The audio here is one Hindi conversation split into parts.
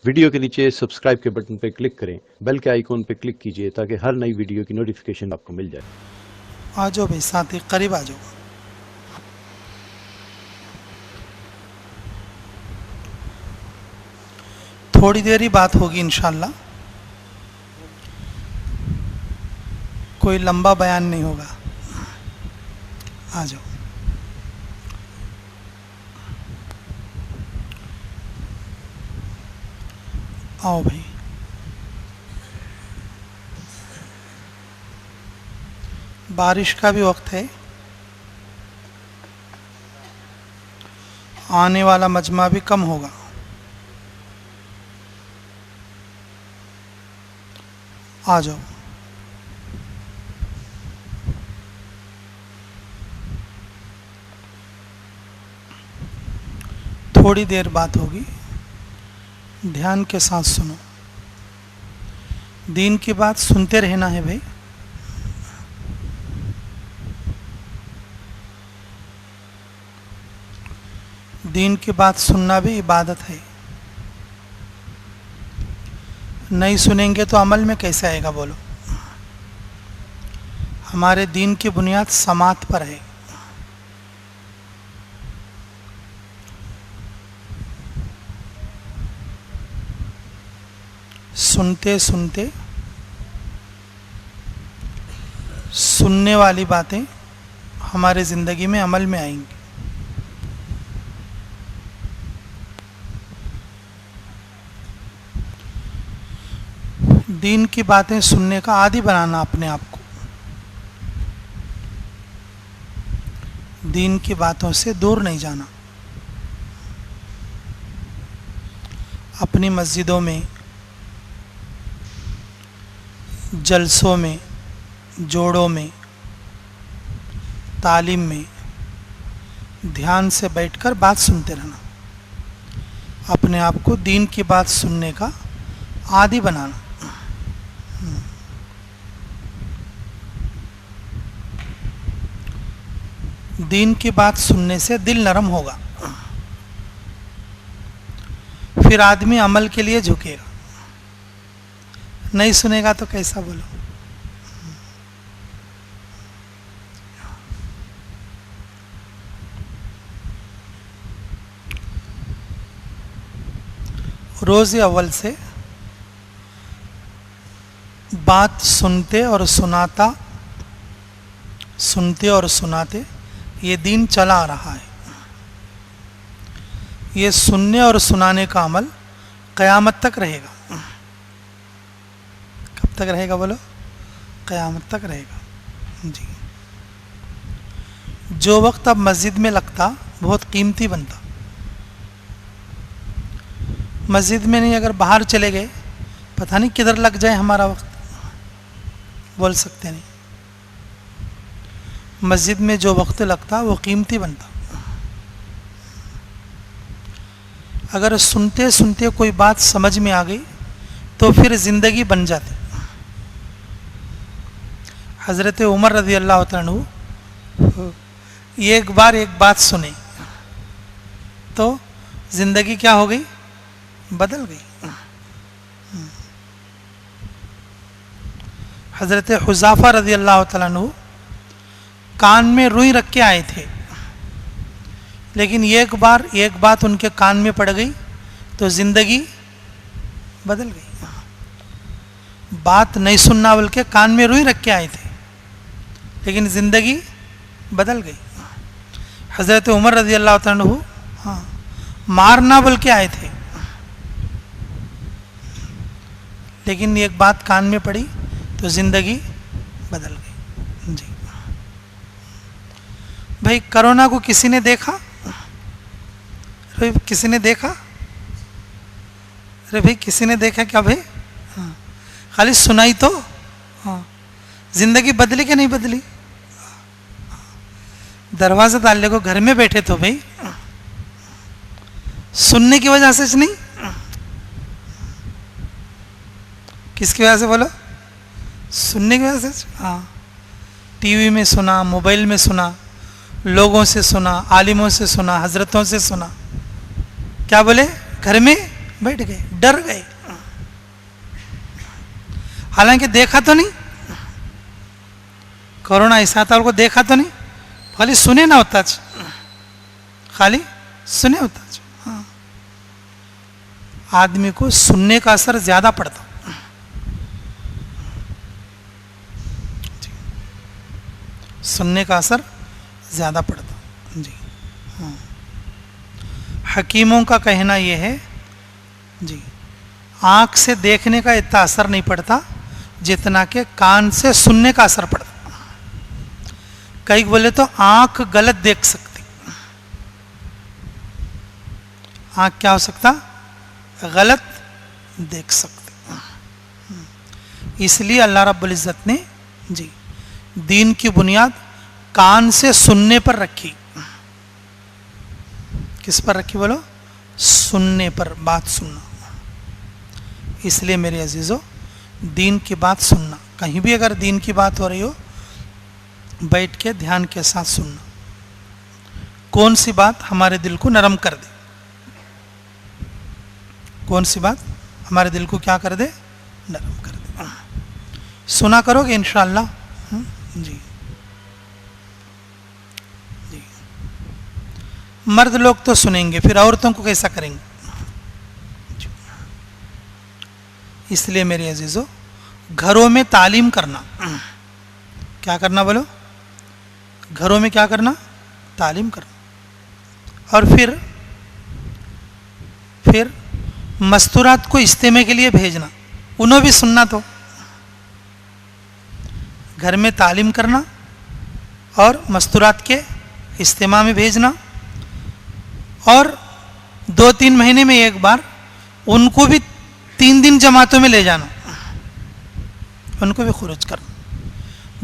वीडियो के नीचे सब्सक्राइब के बटन पर क्लिक करें, बेल के आइकॉन पर क्लिक कीजिए ताकि हर नई वीडियो की नोटिफिकेशन आपको मिल जाए। आ जाओ भाई, साथी करीब आ जाओ। थोड़ी देर ही बात होगी इंशाल्लाह, कोई लंबा बयान नहीं होगा। आ जाओ। आओ भाई। बारिश का भी वक्त है, आने वाला मजमा भी कम होगा। आ जाओ। थोड़ी देर बात होगी, ध्यान के साथ सुनो। दीन की बात सुनते रहना है भाई। दीन की बात सुनना भी इबादत है। नहीं सुनेंगे तो अमल में कैसे आएगा बोलो। हमारे दीन की बुनियाद समात पर है। सुनते सुनते सुनने वाली बातें हमारे ज़िंदगी में अमल में आएंगी। दीन की बातें सुनने का आदी बनाना अपने आप को, दीन की बातों से दूर नहीं जाना। अपनी मस्जिदों में, जलसों में, जोड़ों में, तालीम में ध्यान से बैठकर बात सुनते रहना। अपने आप को दीन की बात सुनने का आदी बनाना। दीन की बात सुनने से दिल नरम होगा, फिर आदमी अमल के लिए झुकेगा। नहीं सुनेगा तो कैसा बोलो। रोज़ अव्वल से बात सुनते और सुनाते ये दीन चला आ रहा है। ये सुनने और सुनाने का अमल क़यामत तक रहेगा। कब तक रहेगा बोलो? क़यामत तक रहेगा जी। जो वक्त अब मस्जिद में लगता बहुत कीमती बनता। मस्जिद में नहीं, अगर बाहर चले गए पता नहीं किधर लग जाए हमारा वक्त, बोल सकते नहीं। मस्जिद में जो वक्त लगता वो कीमती बनता। अगर सुनते सुनते कोई बात समझ में आ गई तो फिर ज़िंदगी बन जाती। हज़रत उमर रज़ी अल्लाह तआला अन्हु एक बार एक बात सुनी तो ज़िंदगी क्या हो गई? बदल गई। हज़रत हुज़ाफ़ा रज़ी अल्लाह तआला अन्हु कान में रुई रख के आए थे, लेकिन एक बार एक बात उनके कान में पड़ गई तो ज़िंदगी बदल गई। बात नहीं सुनना बल्कि कान में रुई रख के आए थे, लेकिन ज़िंदगी बदल गई। हज़रत उमर रज़ी अल्लाह तआला अन्हु मारना बोल के आए थे, लेकिन एक बात कान में पड़ी तो ज़िंदगी बदल गई जी। भाई कोरोना को किसी ने देखा? भाई किसी ने देखा? अरे भाई किसी ने देखा क्या भाई? खाली सुनाई तो। ज़िंदगी बदली कि नहीं बदली? दरवाज़ा डालने को घर में बैठे तो भाई सुनने की वजह से नहीं, किसकी वजह से बोलो? सुनने की वजह से। हाँ, टीवी में सुना, मोबाइल में सुना, लोगों से सुना, आलिमों से सुना, हजरतों से सुना। क्या बोले? घर में बैठ गए, डर गए। हालांकि देखा तो नहीं, कोरोना ऐसा था, उनको देखा तो नहीं, खाली सुने ना होता, खाली सुने होता। हाँ, आदमी को सुनने का असर ज्यादा पड़ता, सुनने का असर ज्यादा पड़ता जी। हाँ, हकीमों का कहना यह है जी, आंख से देखने का इतना असर नहीं पड़ता जितना कि कान से सुनने का असर पड़ता। कई बोले तो आंख गलत देख सकती, आंख क्या हो सकता, गलत देख सकती। इसलिए अल्लाह रब्बुल इज़्ज़त ने जी दीन की बुनियाद कान से सुनने पर रखी। किस पर रखी बोलो, सुनने पर, बात सुनना। इसलिए मेरे अजीजों, दीन की बात सुनना, कहीं भी अगर दीन की बात हो रही हो, बैठ के ध्यान के साथ सुनना। कौन सी बात हमारे दिल को नरम कर दे, कौन सी बात हमारे दिल को क्या कर दे, नरम कर दे। सुना करोगे इंशाअल्लाह जी। जी, मर्द लोग तो सुनेंगे, फिर औरतों को कैसा करेंगे। इसलिए मेरे अजीजों, घरों में तालीम करना, क्या करना बोलो, घरों में क्या करना, तालीम करना। और फिर मस्तूरात को इज्तिमा के लिए भेजना, उन्हें भी सुनना। तो घर में तालीम करना और मस्तूरात के इज्तिमा में भेजना, और 2-3 महीने में एक बार उनको भी 3 दिन जमातों में ले जाना, उनको भी खुरूज करना।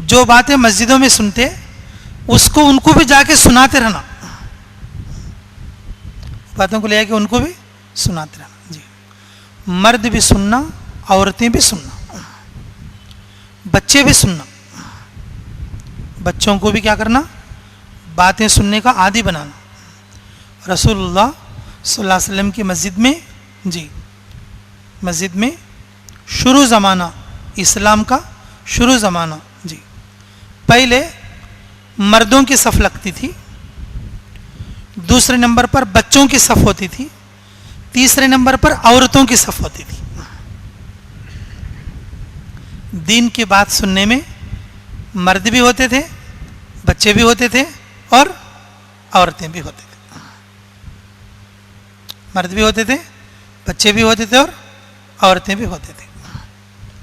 जो बातें मस्जिदों में सुनते उसको उनको भी जाके सुनाते रहना, बातों को ले आके उनको भी सुनाते रहना जी। मर्द भी सुनना, औरतें भी सुनना, बच्चे भी सुनना। बच्चों को भी क्या करना, बातें सुनने का आदी बनाना। रसूलुल्लाह सल्लल्लाहु अलैहि वसल्लम की मस्जिद में जी, मस्जिद में शुरू ज़माना, इस्लाम का शुरू ज़माना जी, पहले मर्दों की सफ़ लगती थी, दूसरे नंबर पर बच्चों की सफ़ होती थी, तीसरे नंबर पर औरतों की सफ़ होती थी। दीन की बात सुनने में मर्द भी होते थे, बच्चे भी होते थे, और औरतें भी होते थे। मर्द भी होते थे, बच्चे भी होते थे, और औरतें भी होते थे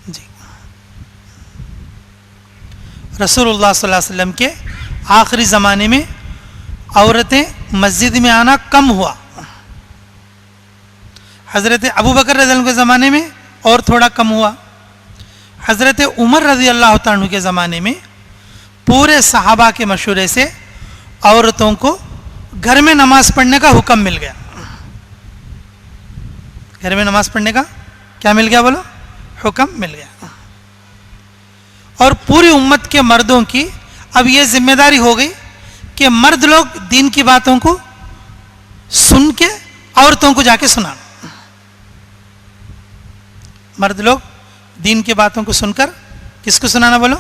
जी। रसूलुल्लाह सल्लल्लाहु अलैहि वसल्लम के आखिरी ज़माने में औरतें मस्जिद में आना कम हुआ। हज़रत अबू बकर रज़ी अल्लाह के ज़माने में और थोड़ा कम हुआ। हज़रत उमर रज़ी अल्लाह तआला के ज़माने में पूरे सहाबा के मशवरे से औरतों को घर में नमाज पढ़ने का हुक्म मिल गया। घर में नमाज पढ़ने का क्या मिल गया बोलो, हुक्म मिल गया। और पूरी उम्मत के मर्दों की अब यह जिम्मेदारी हो गई कि मर्द लोग दीन की बातों को सुन के औरतों को जाके सुनाना। मर्द लोग दीन की बातों को सुनकर किसको सुनाना बोलो,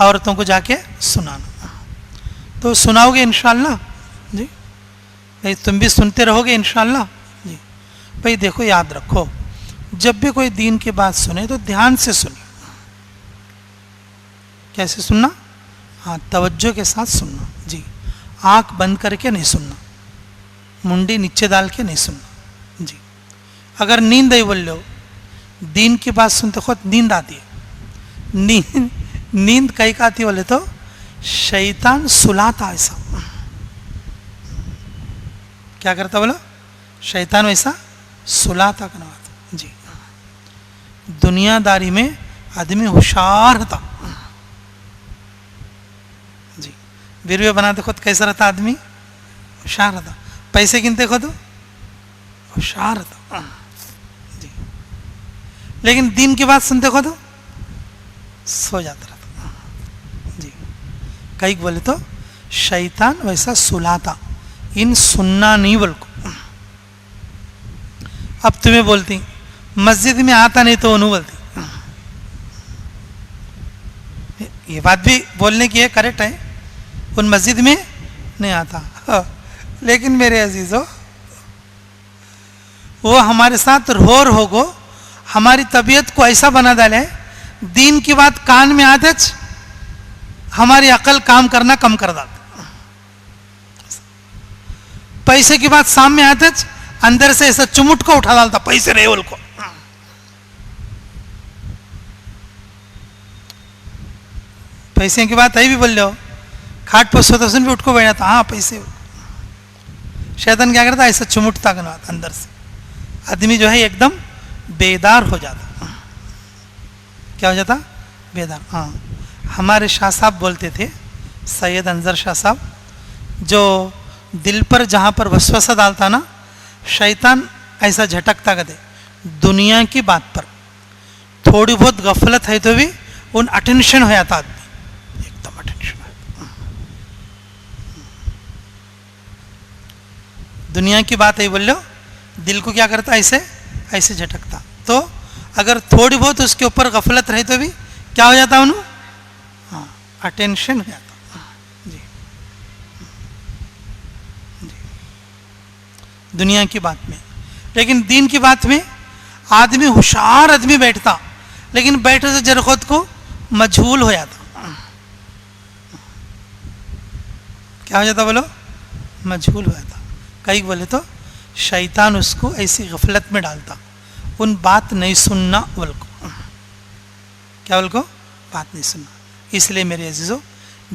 औरतों को जाके सुनाना। तो सुनाओगे इंशाअल्लाह जी भाई, तुम भी सुनते रहोगे इंशाअल्लाह जी। भाई देखो, याद रखो, जब भी कोई दीन की बात सुने तो ध्यान से सुनिए। कैसे सुनना, हाँ, तवज्जो के साथ सुनना जी। आंख बंद करके नहीं सुनना, मुंडी नीचे डाल के नहीं सुनना जी। अगर नींद आई बोल लो, दीन की बात सुनते खुद नींद आती है। नींद कहीं का आती बोले तो शैतान सुलाता, ऐसा क्या करता बोलो, शैतान वैसा सुलाता करवाता जी। दुनियादारी में आदमी होशियार था जी। वीडियो बनाते खुद कैसा रहता आदमी, होशियार रहता। पैसे गिनते खुद होशियार रहता जी। लेकिन दीन की बात सुनते खुद सो जाता रहता जी। कई बोले तो शैतान वैसा सुलाता, इन सुनना नहीं बोल को। अब तुम्हें बोलती, मस्जिद में आता नहीं तो उन्हों बोलती। ये बात भी बोलने की है, करेक्ट है, उन मस्जिद में नहीं आता। लेकिन मेरे अजीजों, वो हमारे साथ रोर होगो, हमारी तबीयत को ऐसा बना डाले, दीन की बात कान में आते हमारी अकल काम करना कम कर देती, पैसे की बात सामने आते अंदर से ऐसा चुमुट को उठा डालता, पैसे रहे उनको। पैसे की बात है भी बोल लो, खाट पर सोता सुन भी उठ को बैठा था, हाँ पैसे। शैतान क्या करता, ऐसा चुमुटता अंदर से, आदमी जो है एकदम बेदार हो जाता। क्या हो जाता? बेदार। हाँ, हमारे शाह साहब बोलते थे, सैयद अंजर शाह साहब, जो दिल पर जहाँ पर वसवसा डालता ना, शैतान ऐसा झटकता कहते, दुनिया की बात पर थोड़ी बहुत गफलत है तो भी उन अटेंशन हो जाता आदमी, एकदम अटेंशन। दुनिया की बात है बोल लो, दिल को क्या करता, ऐसे ऐसे झटकता। तो अगर थोड़ी बहुत उसके ऊपर गफलत रहे तो भी क्या हो जाता उन्होंने? हाँ, अटेंशन हो जाता। जी जी, दुनिया की बात में। लेकिन दीन की बात में आदमी, होशियार आदमी बैठता, लेकिन बैठे तो जरा खुद को मजहूल हो जाता। क्या हो जाता बोलो? मजहूल हो जाता। कई बोले तो शैतान उसको ऐसी गफलत में डालता, उन बात नहीं सुनना बोल को। क्या बोल को? बात नहीं सुनना। इसलिए मेरे अजीजों,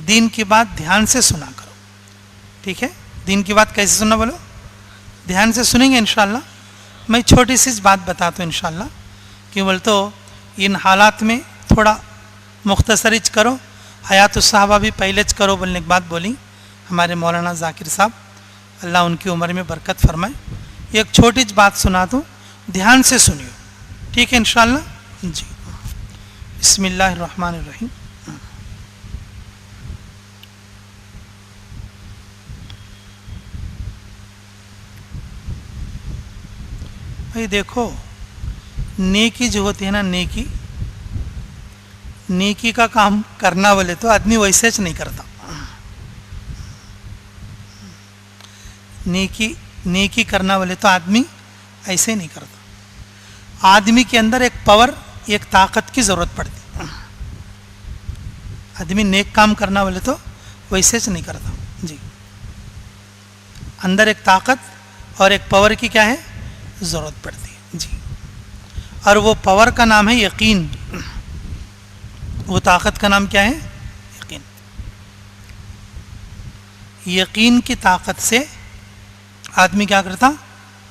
दीन की बात ध्यान से सुना करो, ठीक है? दीन की बात कैसे सुनना बोलो? ध्यान से सुनेंगे इंशाल्लाह। मैं छोटी सी बात बताता हूँ इंशाल्लाह, क्यों बोल तो इन हालात में थोड़ा मुख्तसरिच करो, हयातुस सहाबा भी पहले च करो बोलने की बात बोली हमारे मौलाना जाकिर साहब, अल्लाह उनकी उम्र में बरकत फरमाए। एक छोटी सी बात सुना दूँ, ध्यान से सुनियो, ठीक है इंशाल्लाह जी। बिस्मिल्लाहिर्रहमानिर्रहीम। भाई देखो, नेकी जो होती है ना, नेकी का काम करना बोले तो आदमी वैसे च नहीं करता। नेकी करना बोले तो आदमी ऐसे नहीं करता। आदमी के अंदर एक पावर, एक ताकत की जरूरत पड़ती। आदमी नेक काम करना बोले तो वैसे च नहीं करता जी। अंदर एक ताकत और एक पावर की क्या है? जरूरत पड़ती है जी। और वो पावर का नाम है यकीन, वो ताकत का नाम क्या है? यकीन। यकीन की ताकत से आदमी क्या करता?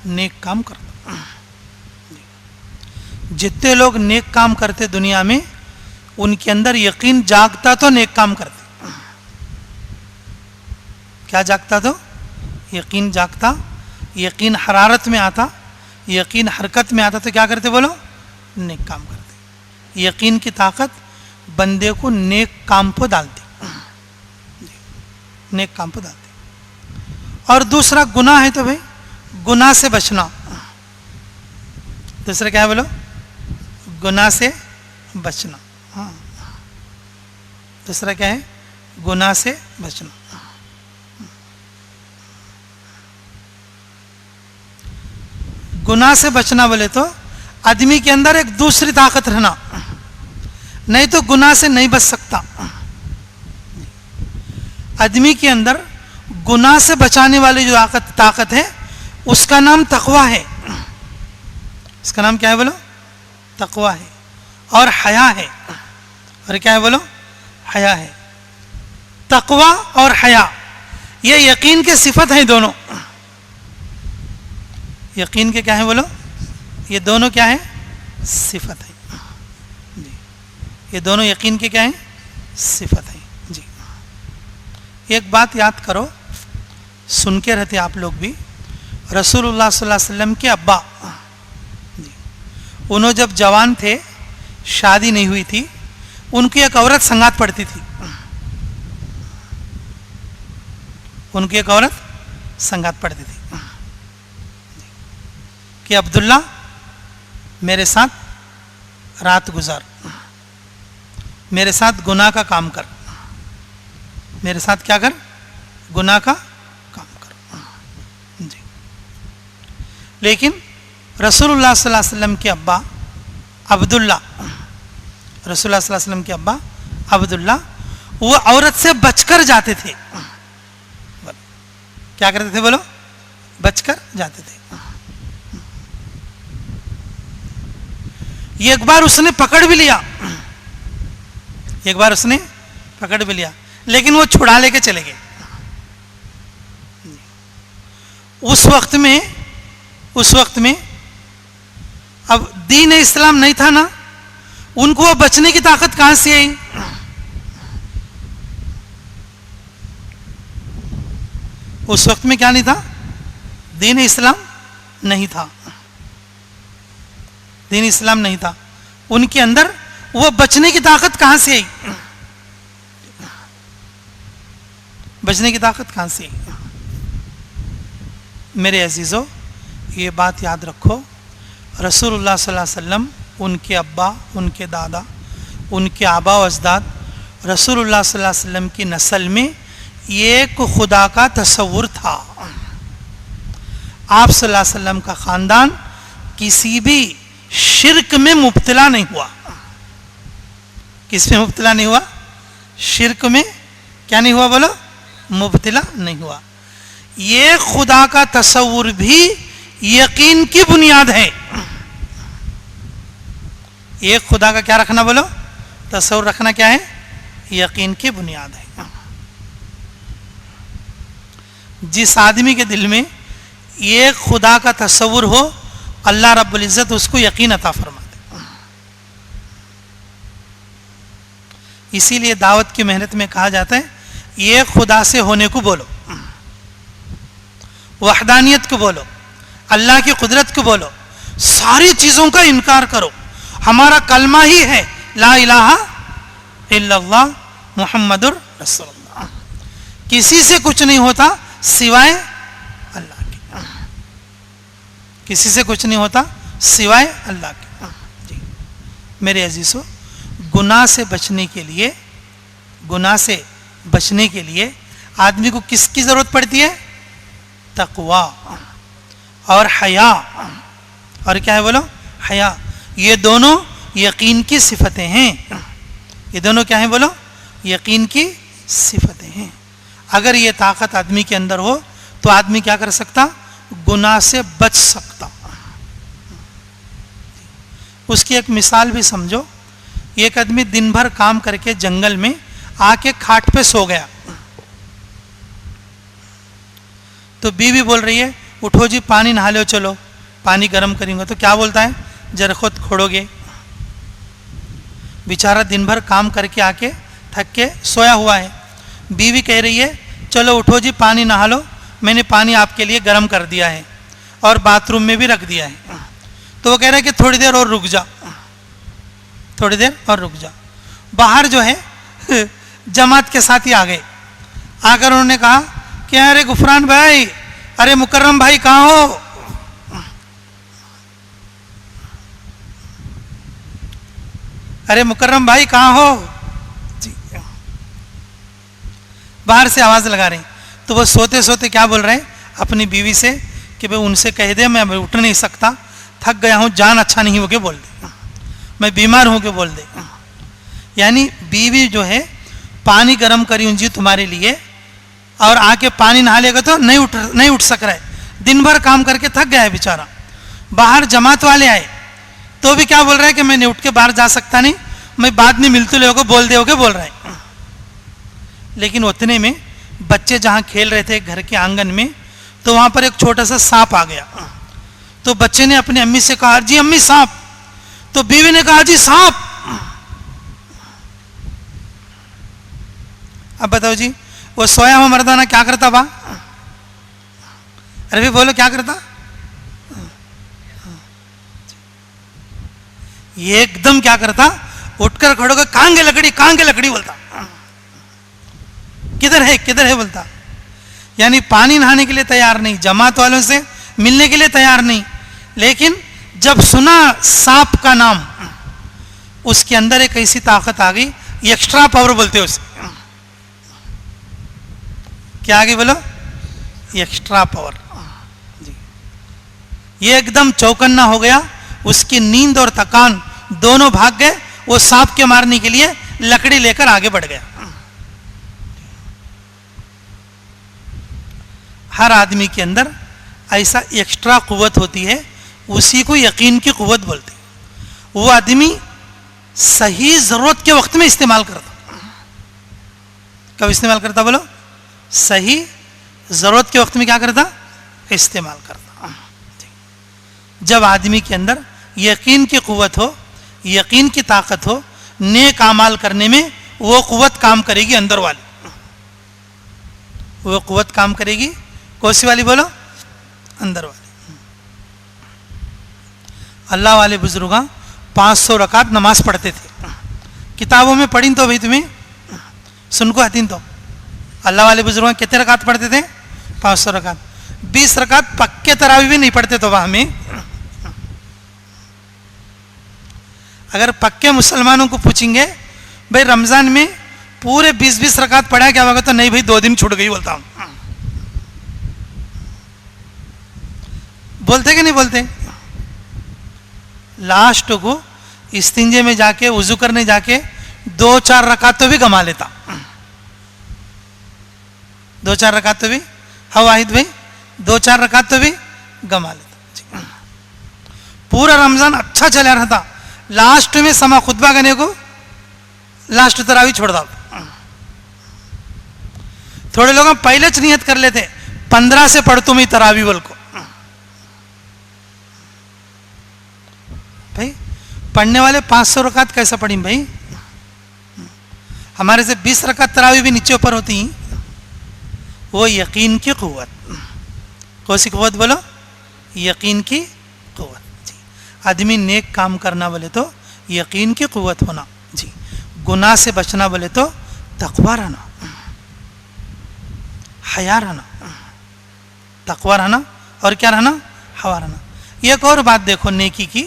नेक काम करता। जितने लोग नेक काम करते दुनिया में, उनके अंदर यकीन जागता तो नेक काम करते। क्या जागता? तो यकीन जागता, यकीन हरारत में आता, यकीन हरकत में आता तो क्या करते बोलो? नेक काम करते। यकीन की ताकत बंदे को नेक काम पर डालती, नेक काम पर डालती। और दूसरा गुनाह है तो भाई गुनाह से बचना। दूसरा क्या है बोलो? गुनाह से बचना। हाँ, दूसरा क्या है? गुनाह से बचना। गुनाह से बचना बोले तो आदमी के अंदर एक दूसरी ताकत रहना, नहीं तो गुनाह से नहीं बच सकता। आदमी के अंदर गुनाह से बचाने वाली जो ताकत है, उसका नाम तकवा है। उसका नाम क्या है बोलो? तकवा है। और हया है। और क्या है बोलो? हया है। तकवा और हया ये यकीन के सिफत हैं दोनों। यकीन के क्या है बोलो? ये दोनों क्या है? सिफत है जी। ये दोनों यकीन के क्या है? सिफत है जी। एक बात याद करो, सुन के रहते आप लोग भी, रसूलुल्लाह सल्लल्लाहु अलैहि वसल्लम के अब्बा जी, उन्होंने जब जवान थे, शादी नहीं हुई थी, उनकी एक औरत संगात पड़ती थी। उनकी एक औरत संगात पड़ती थी। कि अब्दुल्ला मेरे साथ रात गुजार, मेरे साथ गुनाह का काम कर, मेरे साथ क्या कर, गुनाह का काम कर जी। लेकिन रसूलुल्लाह सल्लल्लाहु अलैहि वसल्लम के अब्बा अब्दुल्ला, रसूलुल्लाह सल्लल्लाहु अलैहि वसल्लम के अब्बा अब्दुल्ला वो औरत से बचकर जाते थे। क्या करते थे बोलो? बचकर जाते थे। एक बार उसने पकड़ भी लिया, एक बार उसने पकड़ भी लिया, लेकिन वो छुड़ा लेके चले गए। उस वक्त में अब दीन इस्लाम नहीं था ना, उनको वो बचने की ताकत कहां से आई? उस वक्त में क्या नहीं था? दीन इस्लाम नहीं था, दीन इस्लाम नहीं था। उनके अंदर वो बचने की ताकत कहां से आई? बचने की ताकत कहां से आई? मेरे अजीजों, ये बात याद रखो, रसूलुल्लाह सल्लल्लाहु अलैहि वसल्लम, उनके अब्बा, उनके दादा, उनके आबा व अजदाद, रसूलुल्लाह सल्लल्लाहु अलैहि वसल्लम की नस्ल में एक खुदा का तस्वुर था। आप सल्लल्लाहु अलैहि वसल्लम का खानदान किसी भी शिर्क में मुब्तला नहीं हुआ। किस में मुब्तला नहीं हुआ? शिर्क में क्या नहीं हुआ बोलो? मुब्तला नहीं हुआ। ये खुदा का तस्वुर भी यकीन की बुनियाद है। एक खुदा का क्या रखना बोलो? तस्वुर रखना क्या है? यकीन की बुनियाद है। जिस आदमी के दिल में एक खुदा का तस्वुर हो, अल्लाह रब्बुल इज्जत उसको यकीन अता फरमाते। इसीलिए दावत की मेहनत में कहा जाता है, ये खुदा से होने को बोलो, वहदानियत को बोलो, अल्लाह की कुदरत को बोलो, सारी चीजों का इनकार करो। हमारा कलमा ही है ला इलाहा इल्लल्लाह मुहम्मदुर रसूलुल्लाह। किसी से कुछ नहीं होता सिवाय अल्लाह के, किसी से कुछ नहीं होता सिवाय अल्लाह के जी। मेरे अजीजों, गुनाह से बचने के लिए, गुनाह से बचने के लिए आदमी को किसकी जरूरत पड़ती है? तकवा और हया। और क्या है बोलो? हया। ये दोनों यकीन की सिफतें हैं। ये दोनों क्या है बोलो? यकीन की सिफतें हैं। अगर ये ताकत आदमी के अंदर हो तो आदमी क्या कर सकता? गुनाह से बच सकता। उसकी एक मिसाल भी समझो। एक आदमी दिन भर काम करके जंगल में आके खाट पे सो गया, तो बीवी बोल रही है उठो जी पानी नहा लो, चलो पानी गर्म करेंगे। तो क्या बोलता है? जरा खुद खोड़ोगे। बेचारा दिन भर काम करके आके थक के सोया हुआ है। बीवी कह रही है चलो उठो जी पानी नहा लो, मैंने पानी आपके लिए गर्म कर दिया है और बाथरूम में भी रख दिया है। तो वो कह रहा है कि थोड़ी देर और रुक जा, थोड़ी देर और रुक जा। बाहर जो है जमात के साथी आ गए। आकर उन्होंने कहा कि अरे गुफरान भाई, अरे मुकर्रम भाई कहाँ हो? अरे मुकर्रम भाई कहाँ हो जी? बाहर से आवाज लगा रहे हैं। तो वो सोते सोते क्या बोल रहे हैं अपनी बीवी से कि भाई उनसे कह दे मैं उठ नहीं सकता, थक गया हूं, जान अच्छा नहीं हो के बोल दे, मैं बीमार हूं के बोल दे। यानी बीवी जो है पानी गर्म करी हूं जी तुम्हारे लिए, और आके पानी नहा लेगा तो नहीं उठ सक रहा है, दिन भर काम करके थक गया है बेचारा। बाहर जमात वाले आए तो भी क्या बोल रहा है कि मैं नहीं उठ के बाहर जा सकता नहीं, मैं बाद में मिलते लोगों को बोल दे बोल रहा है। लेकिन उतने में बच्चे जहां खेल रहे थे घर के आंगन में, तो वहां पर एक छोटा सा सांप आ गया। तो बच्चे ने अपनी अम्मी से कहा जी अम्मी सांप। तो बीवी ने कहा जी सांप। अब बताओ जी वो सोया हुआ मर्दाना क्या करता बा? अरे भी बोलो क्या करता? ये एकदम क्या करता? उठकर खड़ो कर कहां के लकड़ी, कहां के लकड़ी बोलता, किधर है बोलता। यानी पानी नहाने के लिए तैयार नहीं, जमात वालों से मिलने के लिए तैयार नहीं, लेकिन जब सुना सांप का नाम, उसके अंदर एक ऐसी ताकत आ गई, एक्स्ट्रा पावर बोलते हैं उसे। क्या आ गई बोलो? एक्स्ट्रा पावर जी। ये एकदम चौकन्ना हो गया, उसकी नींद और थकान दोनों भाग गए। वो सांप के मारने के लिए लकड़ी लेकर आगे बढ़ गया। हर आदमी के अंदर ऐसा एक्स्ट्रा कुव्वत होती है, उसी को यकीन की कुव्वत बोलते हैं। वो आदमी सही जरूरत के वक्त में इस्तेमाल करता। कब इस्तेमाल करता बोलो? सही जरूरत के वक्त में क्या करता? इस्तेमाल करता। जब आदमी के अंदर यकीन की कुव्वत हो, यकीन की ताकत हो, नेक अमाल करने में वो कुव्वत काम करेगी। अंदर वाली वो कुव्वत काम करेगी। कौन सी वाली बोलो? अंदर वाली। अल्लाह वाले बुजुर्ग 500 रकात नमाज पढ़ते थे। किताबों में पढ़ी तो भाई तुम्हें सुन को हतीन तो अल्लाह वाले बुजुर्ग कितने रकात पढ़ते थे? 500 रकात। 20 रकात पक्के तरावी भी नहीं पढ़ते तो वह हमें। अगर पक्के मुसलमानों को पूछेंगे भाई रमजान में पूरे 20-20 रकात पढ़ा क्या होगा, तो नहीं भाई 2 दिन छूट गई बोलता हूं। बोलते कि नहीं बोलते? लास्ट को इस्तिंजे में जाके वुजू करने जाके 2-4 रकात तो भी गमा लेता। 2-4 रकात तो भी, हाँ वाहिद भाई, 2-4 रकात तो भी गमा लेता। पूरा रमजान अच्छा चला रहा था, लास्ट में समा खुतबा करने को लास्ट तरावी छोड़ दो। थोड़े लोग पहले च नियत कर लेते 15 से पढ़ तुम ही तरावी बोल को। भाई पढ़ने वाले 500 रकात कैसा पढ़ी भाई? हमारे से 20 रकात तरावी भी नीचे ऊपर होती। वो यकीन की कुव्वत। कौन सी कुव्वत बोलो? यकीन की कुव्वत जी। आदमी नेक काम करना बोले तो यकीन की कुव्वत होना जी। गुनाह से बचना बोले तो तकवा रहना, हया रहना, तकवा रहना और क्या रहना? हवा रहना। एक और बात देखो नेकी की,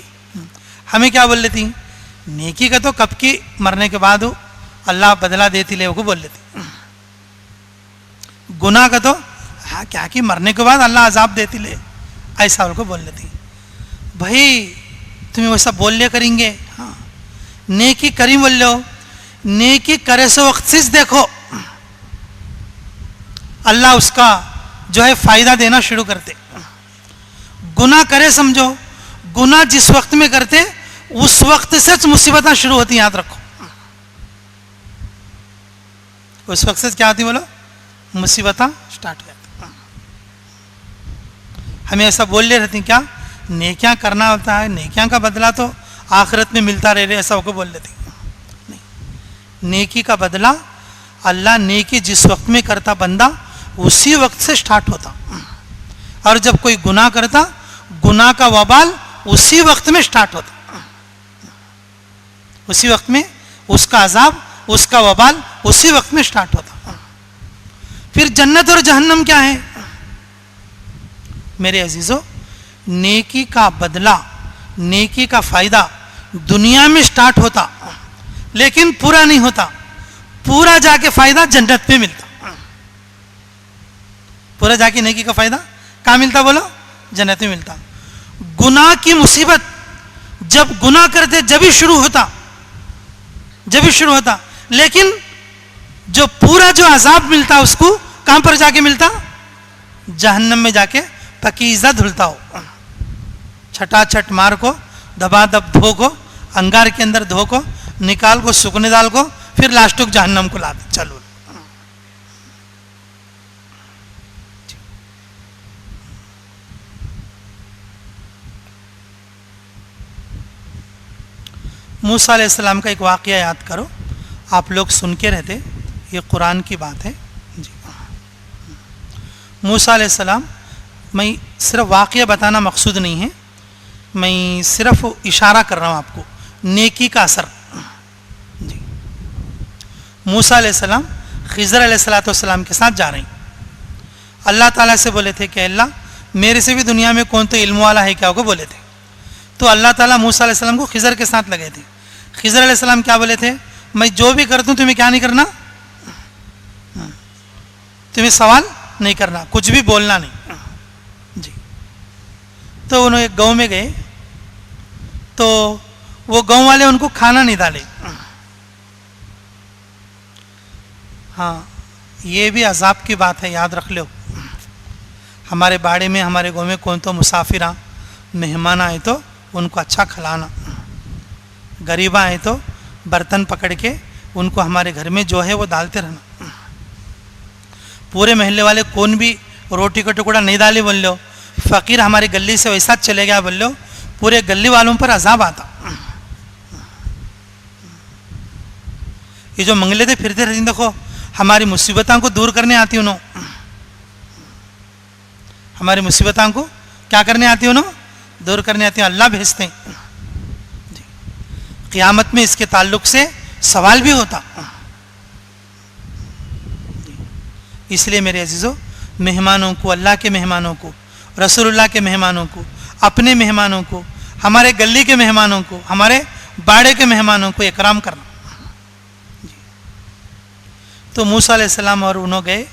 हमें क्या बोल लेती? नेकी का तो कब की मरने के बाद हो अल्लाह बदला देती ले को बोल लेती। गुनाह का तो हाँ क्या कि मरने के बाद अल्लाह अजाब देती ले, ऐसा उनको बोल लेती। भाई तुम्हें वैसा बोल लिया करेंगे। हाँ नेकी करी बोल लो, नेकी करे सो वक्त से देखो अल्लाह उसका जो है फायदा देना शुरू करते। गुनाह करे समझो, गुनाह जिस वक्त में करते उस वक्त से मुसीबतें शुरू होती, याद रखो। उस वक्त से क्या होती बोलो? मुसीबतें स्टार्ट हो जाती। हमें ऐसा बोल ले रहती क्या? नेकियां करना होता है, नेकियां का बदला तो आखिरत में मिलता रहे, ऐसा को बोल लेती। नहीं, नेकी का बदला अल्लाह नेकी जिस वक्त में करता बंदा उसी वक्त से स्टार्ट होता। और जब कोई गुनाह करता, गुनाह का वबाल उसी वक्त में स्टार्ट होता। उसी वक्त में उसका अजाब, उसका वबाल उसी वक्त में स्टार्ट होता। फिर जन्नत और जहन्नम क्या है मेरे अजीजों? नेकी का बदला, नेकी का फायदा दुनिया में स्टार्ट होता, लेकिन पूरा नहीं होता। पूरा जाके फायदा जन्नत में मिलता। पूरा जाके नेकी का फायदा कहाँ मिलता बोलो? जन्नत में मिलता। गुनाह की मुसीबत जब गुनाह करते जब ही शुरू होता, जब भी शुरू होता, लेकिन जो पूरा जो अजाब मिलता उसको कहां पर जाके मिलता? जहन्नम में जाके पकीज़ा धुलता हो। छटाछट मार को, दबादब धो को, अंगार के अंदर धो को, निकाल को, सुखने डाल को, फिर लास्ट को जहन्नम को ला दे। चलो मूसा अलैहिस्सलाम का एक वाक़या याद करो, आप लोग सुन के रहते, ये कुरान की बात है जी। मूसा अलैहिस्सलाम, मैं सिर्फ वाक़या बताना मकसूद नहीं है, मैं सिर्फ इशारा कर रहा हूँ आपको, नेकी का असर जी। मूसा अलैहिस्सलाम खिज़र अलैहिस्सलाम के साथ जा रहे हैं। अल्लाह ताला से बोले थे कि अल्लाह मेरे से भी दुनिया में कौन तो इल्म वाला है क्या? को बोले थे। तो अल्लाह ताला मूसा अलैहिस्सलाम को खिज़र के साथ लगे थे। खिज़र अलैहिस्सलाम क्या बोले थे, मैं जो भी करता हूँ तुम्हें क्या नहीं करना, तुम्हें सवाल नहीं करना, कुछ भी बोलना नहीं जी। तो उन्होंने एक गांव में गए तो वो गांव वाले उनको खाना नहीं डाले। हाँ, ये भी अजाब की बात है, याद रख लो। हमारे बाड़े में, हमारे गांव में कौन तो मुसाफिर मेहमान आए तो उनको अच्छा खिलाना, गरीब आए तो बर्तन पकड़ के उनको हमारे घर में जो है वो डालते रहना। पूरे महल्ले वाले कौन भी रोटी का टुकड़ा नहीं डाले बोल लो, फ़कीर हमारी गली से वैसा चले गया बोल लो, पूरे गली वालों पर अजाब आता। ये जो मंगले थे फिरते रहते, देखो हमारी मुसीबतों को दूर करने आती उन्होंने, हमारी मुसीबतों को क्या करने आती उन्होंने, दूर करने आती हैं, अल्लाह भेजते हैं। क़यामत में इसके ताल्लुक से सवाल भी होता। इसलिए मेरे अजीज़ों, मेहमानों को, अल्लाह के मेहमानों को, रसूलुल्लाह के मेहमानों को, अपने मेहमानों को, हमारे गली के मेहमानों को, हमारे बाड़े के मेहमानों को इकराम करना। तो मूसा अलैहिस्सलाम और उन्होंने गए,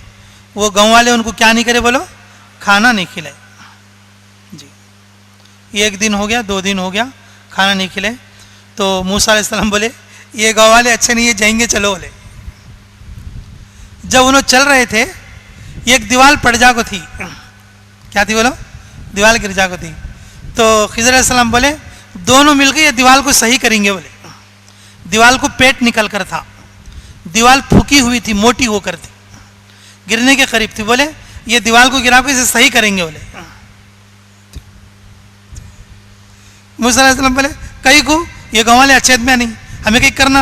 वो गांव वाले उनको क्या नहीं करे बोलो, खाना नहीं खिलाए जी। एक दिन हो गया, 2 दिन हो गया, खाना नहीं खिलाए। तो मूसा अलैहिस्सलाम बोले ये गांव वाले अच्छे नहीं है, जाएंगे चलो बोले। जब उन्होंने चल रहे थे, एक दीवार पड़ जा को थी, क्या थी बोलो, दीवार गिर जा को थी। तो खिज़र अलैहिस्सलाम बोले दोनों मिलकर ये दीवार को सही करेंगे बोले। दीवार को पेट निकल कर था, दीवार फूकी हुई थी, मोटी होकर थी, गिरने के करीब थी। बोले ये दीवार को गिरा के इसे सही करेंगे बोले। मूसा अलैहिस्सलाम बोले कहीं को ये गाँव वाले अच्छे आदमी नहीं, हमें कहीं करना।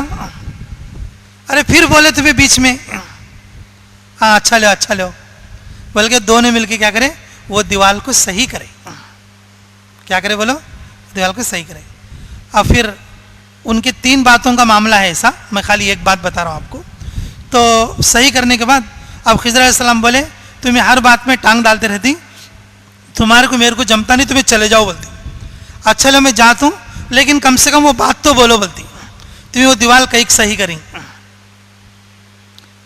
अरे फिर बोले तुम्हें बीच में, हाँ अच्छा लो अच्छा लो, बोल के दोनों मिलके क्या करे, वो दीवार को सही करे। क्या करे बोलो, दीवार को सही करे। अब फिर उनके 3 बातों का मामला है ऐसा, मैं खाली एक बात बता रहा हूँ आपको। तो सही करने के बाद अब खिज़र अलैहिस्सलाम बोले तुम्हें हर बात में टांग डालते रहती, तुम्हारे को मेरे को जमता नहीं, तुम्हें चले जाओ बोलती। अच्छा लो मैं जाता हूँ, लेकिन कम से कम वो बात तो बोलो बोलती, तुम्हें वो दीवार कहीं सही करें।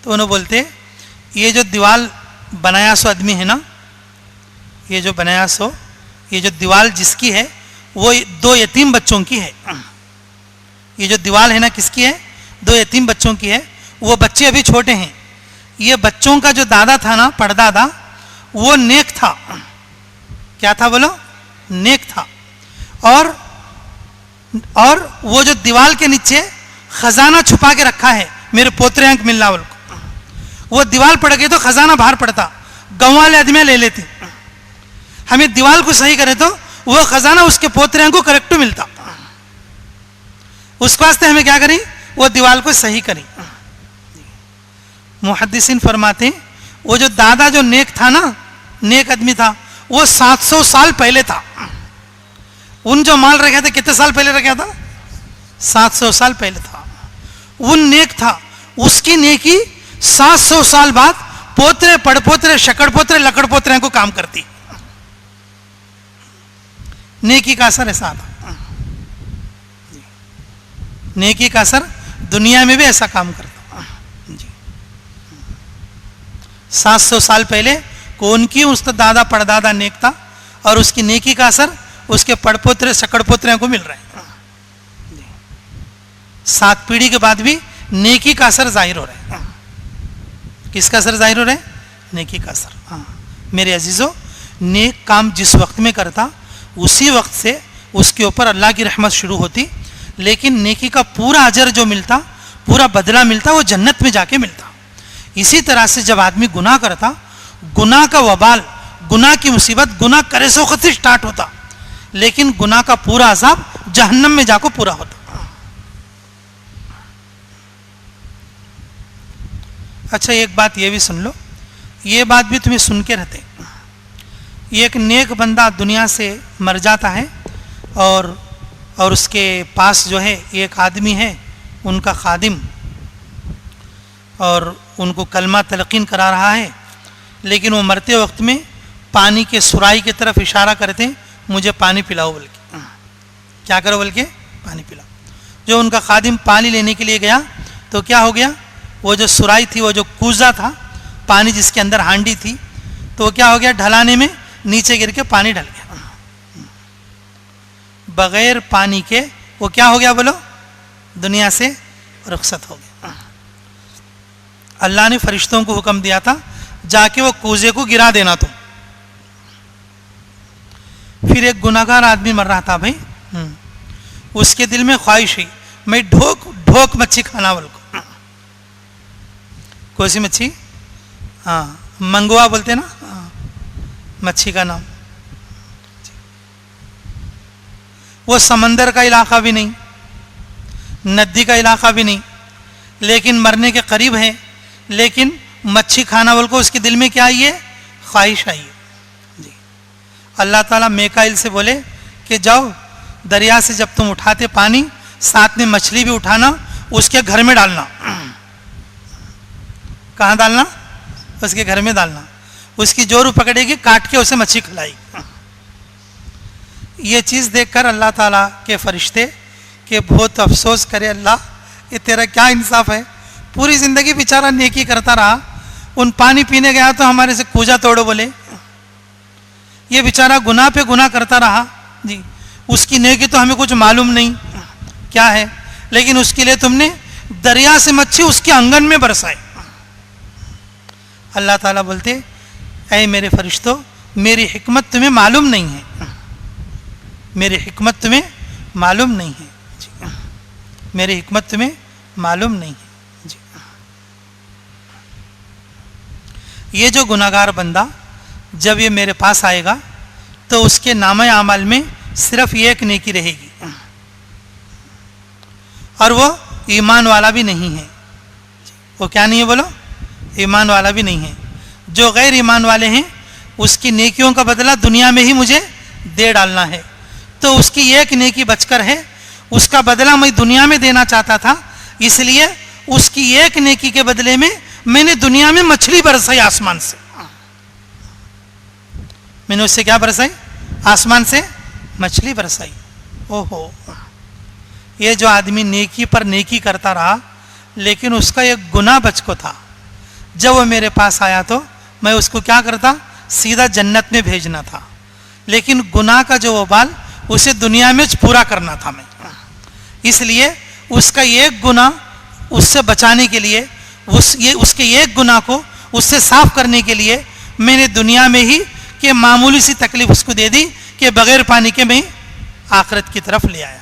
तो उन्होंने बोलते ये जो दीवार बनाया सो आदमी है ना, ये जो बनाया सो, ये जो दीवार जिसकी है वो 2 यतीम बच्चों की है। ये जो दीवार है ना किसकी है, 2 यतीम बच्चों की है। वो बच्चे अभी छोटे हैं। ये बच्चों का जो दादा था ना, परदादा, वो नेक था। क्या था बोलो, नेक था। और वो जो दीवार के नीचे खजाना छुपा के रखा है, मेरे पोतरे अंक मिलना बोल, वो दीवार पड़ गई तो खजाना बाहर पड़ता, गाँव वाले आदमी ले लेते। हमें दीवार को सही करे तो वो खजाना उसके पोतरे अंक को करेक्ट मिलता। उस वास्ते हमें क्या करें, वो दीवार को सही करें। मुहद्दिसीन फरमाते हैं वो जो दादा जो नेक था ना, नेक आदमी था, वो 700 साल पहले था। उन जो माल रखा था कितने साल पहले रखा था, 700 साल पहले था। उन नेक था, उसकी नेकी 700 साल बाद पोतरे पड़पोतरे शकड़ पोतरे लकड़ पोतरे को काम करती। नेकी का असर ऐसा था। नेकी का असर दुनिया में भी ऐसा काम करता जी। 700 साल पहले कौन की उसका दादा पड़दादा नेक था, और उसकी नेकी का असर उसके पड़पोतरे सकड़पोतरे को मिल रहा है। 7 पीढ़ी के बाद भी नेकी का असर जाहिर हो रहा है। किसका असर जाहिर हो रहा है, नेकी का असर। हाँ मेरे अजीजों, नेक काम जिस वक्त में करता उसी वक्त से उसके ऊपर अल्लाह की रहमत शुरू होती, लेकिन नेकी का पूरा अजर जो मिलता, पूरा बदला मिलता, वो जन्नत में जाके मिलता। इसी तरह से जब आदमी गुनाह करता, गुनाह का वबाल, गुनाह की मुसीबत गुनाह करे सो वक्त से स्टार्ट होता, लेकिन गुनाह का पूरा अजाब जहन्नम में जाकर पूरा होता। अच्छा एक बात ये भी सुन लो, ये बात भी तुम्हें सुन के रहते। एक नेक बंदा दुनिया से मर जाता है, और उसके पास जो है एक आदमी है उनका खादिम, और उनको कलमा तलकीन करा रहा है, लेकिन वो मरते वक्त में पानी के सुराही की तरफ इशारा करते हैं, मुझे पानी पिलाओ बोल के। क्या करो बोल के? पानी पिलाओ। जो उनका खादिम पानी लेने के लिए गया तो क्या हो गया, वो जो सुराई थी, वो जो कूजा था पानी जिसके अंदर हांडी थी, तो क्या हो गया, ढलाने में नीचे गिर के पानी ढल गया। बगैर पानी के वो क्या हो गया बोलो, दुनिया से रुखसत हो गया। अल्लाह ने फरिश्तों को हुक्म दिया था जाके वो कूजे को गिरा देना तुम। फिर एक गुनाहगार आदमी मर रहा था भाई, उसके दिल में ख्वाहिश है मैं ढोक ढोक मच्छी खाना बोल को। कौन सी मच्छी? हाँ, मंगवा बोलते ना, मच्छी का नाम। वो समंदर का इलाका भी नहीं, नदी का इलाका भी नहीं, लेकिन मरने के करीब है, लेकिन मच्छी खाना बोल को उसके दिल में क्या आई है, ख्वाहिश आई है जी। अल्लाह ताला मेकाइल से बोले कि जाओ दरिया से जब तुम उठाते पानी, साथ में मछली भी उठाना, उसके घर में डालना। कहाँ डालना? उसके घर में डालना। उसकी जोरू पकड़ेगी, काट के उसे मच्छी खिलाएगी। ये चीज़ देखकर अल्लाह ताला के फरिश्ते के बहुत अफसोस करे, अल्लाह ये तेरा क्या इंसाफ है, पूरी ज़िंदगी बेचारा नेकी करता रहा, उन पानी पीने गया तो हमारे से कूजा तोड़ो बोले, ये बेचारा गुनाह पे गुनाह करता रहा जी, उसकी नेकी तो हमें कुछ मालूम नहीं क्या है, लेकिन उसके लिए तुमने दरिया से मच्छी उसके आंगन में बरसाई। अल्लाह ताला बोलते, ऐ मेरे फरिश्तों, मेरी हिकमत तुम्हें मालूम नहीं है, मेरी हिकमत तुम्हें मालूम नहीं है जी, मेरी हिकमत तुम्हें मालूम नहीं है जी। ये जो गुनाहगार बंदा जब ये मेरे पास आएगा तो उसके नामे आमल में सिर्फ एक नेकी रहेगी, और वो ईमान वाला भी नहीं है। वो क्या नहीं है बोलो? ईमान वाला भी नहीं है। जो गैर ईमान वाले हैं उसकी नेकियों का बदला दुनिया में ही मुझे दे डालना है, तो उसकी एक नेकी बचकर है, उसका बदला मैं दुनिया में देना चाहता था, इसलिए उसकी एक नेकी के बदले में मैंने दुनिया में मछली बरसाई आसमान से। मैंने उससे क्या बरसाई? आसमान से मछली बरसाई। ओहो, ये जो आदमी नेकी पर नेकी करता रहा, लेकिन उसका एक गुनाह बच को था। जब वो मेरे पास आया तो मैं उसको क्या करता? सीधा जन्नत में भेजना था, लेकिन गुनाह का जो वबाल उसे दुनिया में पूरा करना था मैं, इसलिए उसका एक गुनाह उससे बचाने के लिए, उसके एक गुनाह को उससे साफ करने के लिए मैंने दुनिया में ही कि मामूली सी तकलीफ उसको दे दी कि बगैर पानी के मैं आखिरत की तरफ ले आया।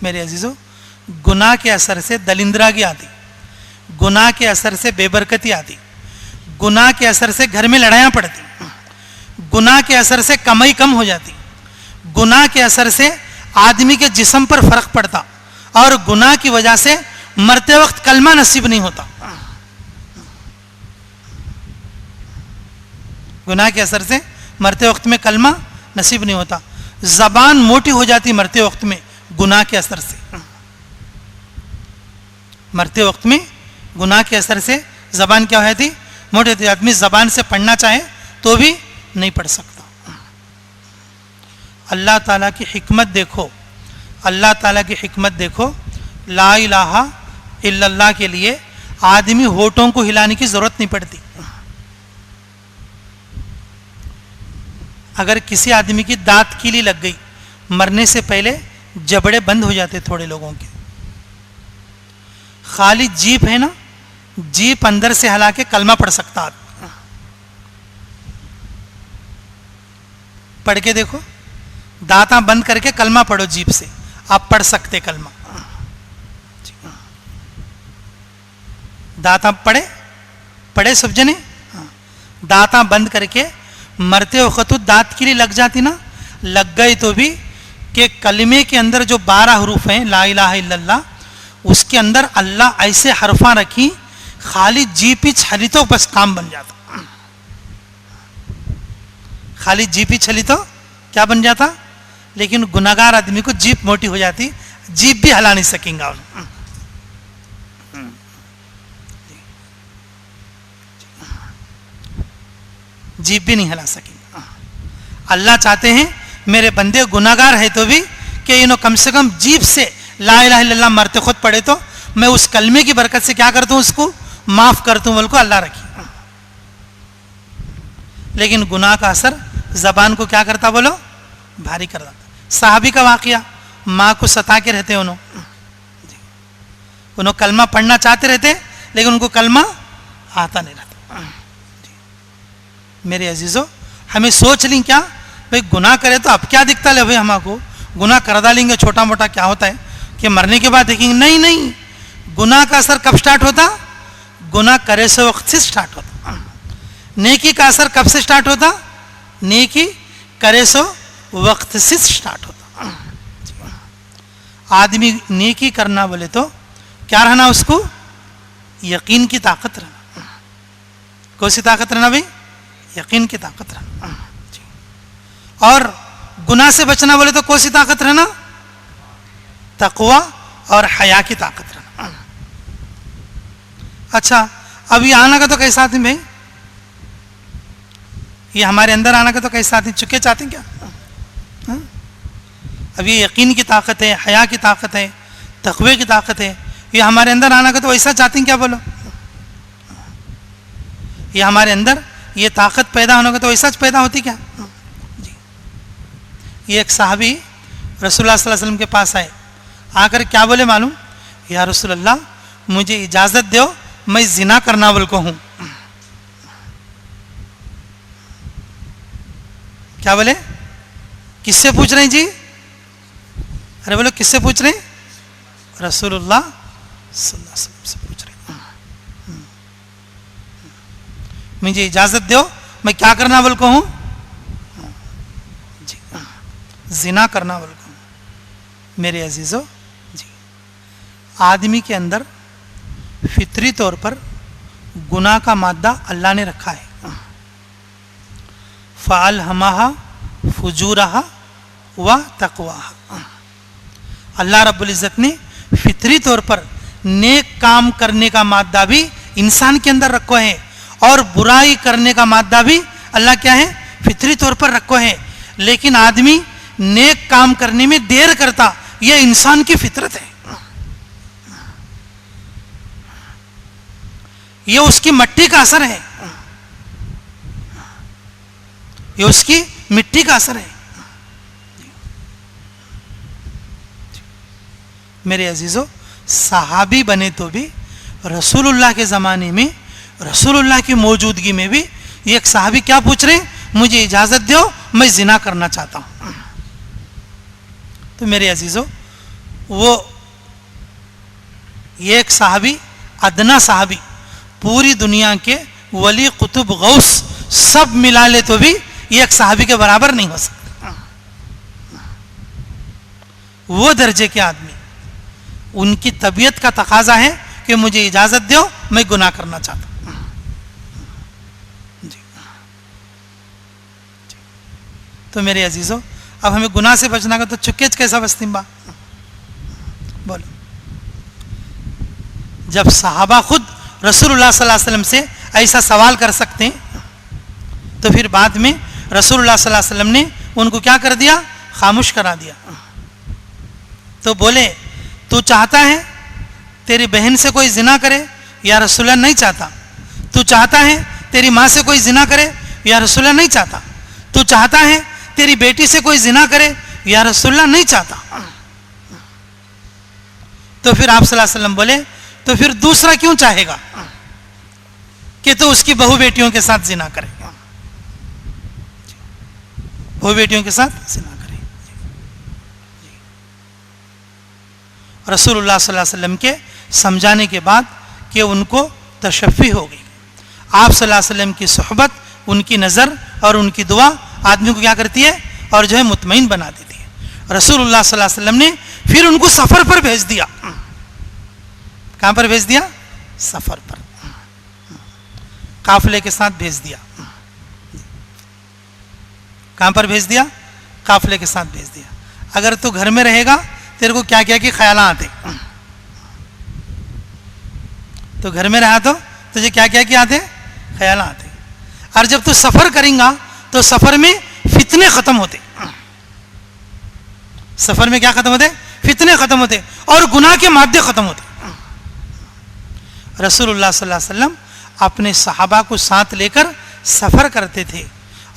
मेरे अजीजों, गुनाह के असर से दलिंदरागी आती, गुनाह के असर से बेबरकती आती, गुनाह के असर से घर में लड़ाइयाँ पड़ती, गुनाह के असर से कमाई कम हो जाती, गुनाह के असर से आदमी के जिस्म पर फर्क पड़ता, और गुनाह की वजह से मरते वक्त कलमा नसीब नहीं होता। गुनाह के असर से मरते वक्त में कलमा नसीब नहीं होता। जबान मोटी हो जाती मरते वक्त में गुनाह के असर से, मरते वक्त में गुनाह के असर से जबान क्या हो जाती? मोटी होती। आदमी जबान से पढ़ना चाहे तो भी नहीं पढ़ सकता। अल्लाह ताला की हिकमत देखो, अल्लाह ताला की हिकमत देखो। ला इलाहा इल्लल्लाह के लिए आदमी होठों को हिलाने की जरूरत नहीं पड़ती। अगर किसी आदमी की दांत कीली लग गई, मरने से पहले जबड़े बंद हो जाते थोड़े लोगों के। खाली जीप है ना, जीप अंदर से हिला के कलमा पढ़ सकता आदमी। पढ़ के देखो, दांता बंद करके कलमा पढ़ो जीप से, आप पढ़ सकते कलमा। दांता पढ़े सब जने, दांता बंद करके मरते वक्त दांत के लिए लग जाती ना, लग गई तो भी कि कलमे के अंदर जो 12 हरूफ हैं ला इलाहा इल्लल्लाह, उसके अंदर अल्लाह ऐसे हरफा रखी, खाली जीप ही छली तो बस काम बन जाता। खाली जीप ही छली तो क्या बन जाता? लेकिन गुनाहगार आदमी को जीप मोटी हो जाती, जीप भी हिला नहीं सकेंगे। जीप भी नहीं हिला सकेंगे। अल्लाह चाहते हैं मेरे बंदे गुनाहगार है तो भी कि कम से कम जीभ से ला इलाहा इल्लल्लाह मरते खुद पढ़े तो मैं उस कलमे की बरकत से क्या कर दूं, उसको माफ कर दूं, बोल को अल्लाह रखी। लेकिन गुनाह का असर जबान को क्या करता, बोलो, भारी कर देता। साहबी का वाकया, माँ को सता के रहते उन्होंने कलमा पढ़ना चाहते रहते लेकिन उनको कलमा आता नहीं रहता। मेरे अजीजों, हमें सोच लें क्या भाई, गुनाह करे तो अब क्या दिखता है भाई, हमको गुनाह कर डालेंगे छोटा मोटा क्या होता है कि मरने के बाद देखेंगे। नहीं नहीं, गुनाह का असर कब स्टार्ट होता, गुनाह करे से वक्त से स्टार्ट होता। नेकी का असर कब से स्टार्ट होता, नेकी करे सो वक्त से स्टार्ट होता। आदमी नेकी करना बोले तो क्या रहना, उसको यकीन की ताकत रहना। कौन सी ताकत रहना भाई, यकीन की ताकत रहना। और गुनाह से बचना बोले तो कौन सी ताकत रहना, तकवा और हया की ताकत रहना। अच्छा, अब ये आना का तो कैसा आते भाई, ये हमारे अंदर आना का तो कैसा आते, चुके चाहते हैं क्या? अब ये यकीन की ताकत है, हया की ताकत है, तकवे की ताकत है, ये हमारे अंदर आना का तो ऐसा चाहते हैं क्या, बोलो? ये हमारे अंदर ये ताकत पैदा होने का तो ऐसा पैदा होती क्या? जी। ये एक साहबी रसूलुल्लाह सल्लल्लाहु अलैहि वसल्लम के पास आए, आकर क्या बोले मालूम, या रसूलल्लाह मुझे इजाज़त दो, मैं जिना करना बोल को हूँ। क्या बोले, किससे पूछ रहे हैं जी? अरे बोलो किससे पूछ रहे हैं? रसूलुल्लाह सल्लल्लाहु अलैहि वसल्लम से पूछ रहे हैं। मुझे इजाज़त दो, मैं क्या करना बोल को हूँ? जी, जिना करना बोल को हूँ। मेरे अजीज़ों जी, आदमी के अंदर फितरी तौर पर गुनाह का मादा अल्लाह ने रखा है। फ़अल्हमहा फुजूरहा व तक़वाहा। अल्लाह रब्बुल इज़्ज़त ने फितरी तौर पर नेक काम करने का मादा भी इंसान के अंदर रखो है और बुराई करने का मादा भी अल्लाह क्या है, फितरी तौर पर रखो है। लेकिन आदमी नेक काम करने में देर करता, यह इंसान की फितरत है, यह उसकी मिट्टी का असर है, यह उसकी मिट्टी का असर है। मेरे अजीजों, सहाबी बने तो भी रसूलुल्लाह के ज़माने में, रसूलुल्लाह की मौजूदगी में भी ये एक सहाबी क्या पूछ रहे हैं, मुझे इजाज़त दो, मैं जिना करना चाहता हूँ। तो मेरे अजीजों, वो ये एक सहाबी, अदना सहाबी, पूरी दुनिया के वली कुतुब गौस सब मिला ले तो भी ये एक सहाबी के बराबर नहीं हो सकता। वो दर्जे के आदमी, उनकी तबीयत का तकाजा है कि मुझे इजाज़त दो, मैं गुनाह करना चाहता हूँ। तो मेरे अजीज़ों, अब हमें गुनाह से बचना का तो चुकेच कैसा बस्तिम्बा, बोलो। जब सहाबा खुद रसूलुल्लाह सल्लल्लाहु अलैहि वसल्लम से ऐसा सवाल कर सकते हैं, तो फिर बाद में रसूलुल्लाह सल्लल्लाहु अलैहि वसल्लम ने उनको क्या कर दिया, खामोश करा दिया। तो बोले, तू चाहता है तेरी बहन से कोई जिना करे? या रसूलुल्लाह नहीं चाहता। तू चाहता है तेरी माँ से कोई जिना करे? या रसूलुल्लाह नहीं चाहता। तू चाहता है तेरी बेटी से कोई जिना करे? या रसूलुल्लाह नहीं चाहता। तो फिर आप सल्लल्लाहु अलैहि वसल्लम बोले, तो फिर दूसरा क्यों चाहेगा कि तो उसकी बहू बेटियों के साथ जिना करे, बहू बेटियों के साथ जिना करे। रसूलुल्लाह सल्लल्लाहु अलैहि वसल्लम के समझाने के बाद कि उनको तशफ़ी हो गई, आप सल्लल्लाहु अलैहि वसल्लम की सोहबत, उनकी नज़र और उनकी दुआ आदमी को क्या करती है, और जो है मुतमईन बना देती है। रसूलुल्लाह सल्लल्लाहु अलैहि वसल्लम ने फिर उनको सफ़र पर भेज दिया। कहाँ पर भेज दिया? सफ़र पर, काफिले के साथ भेज दिया। कहाँ पर भेज दिया? काफिले के साथ भेज दिया। अगर तू घर में रहेगा तेरे को क्या क्या की ख्याल आते, तो घर में रहा तो तुझे क्या क्या की आते, ख्याल आते। और जब तू सफ़र करेगा तो सफ़र में फितने ख़त्म होते। सफर में क्या खत्म होते? फितने खत्म होते और गुनाह के मादे खत्म होते। रसूलुल्लाह सल्लल्लाहु अलैहि वसल्लम अपने सहाबा को साथ लेकर सफर करते थे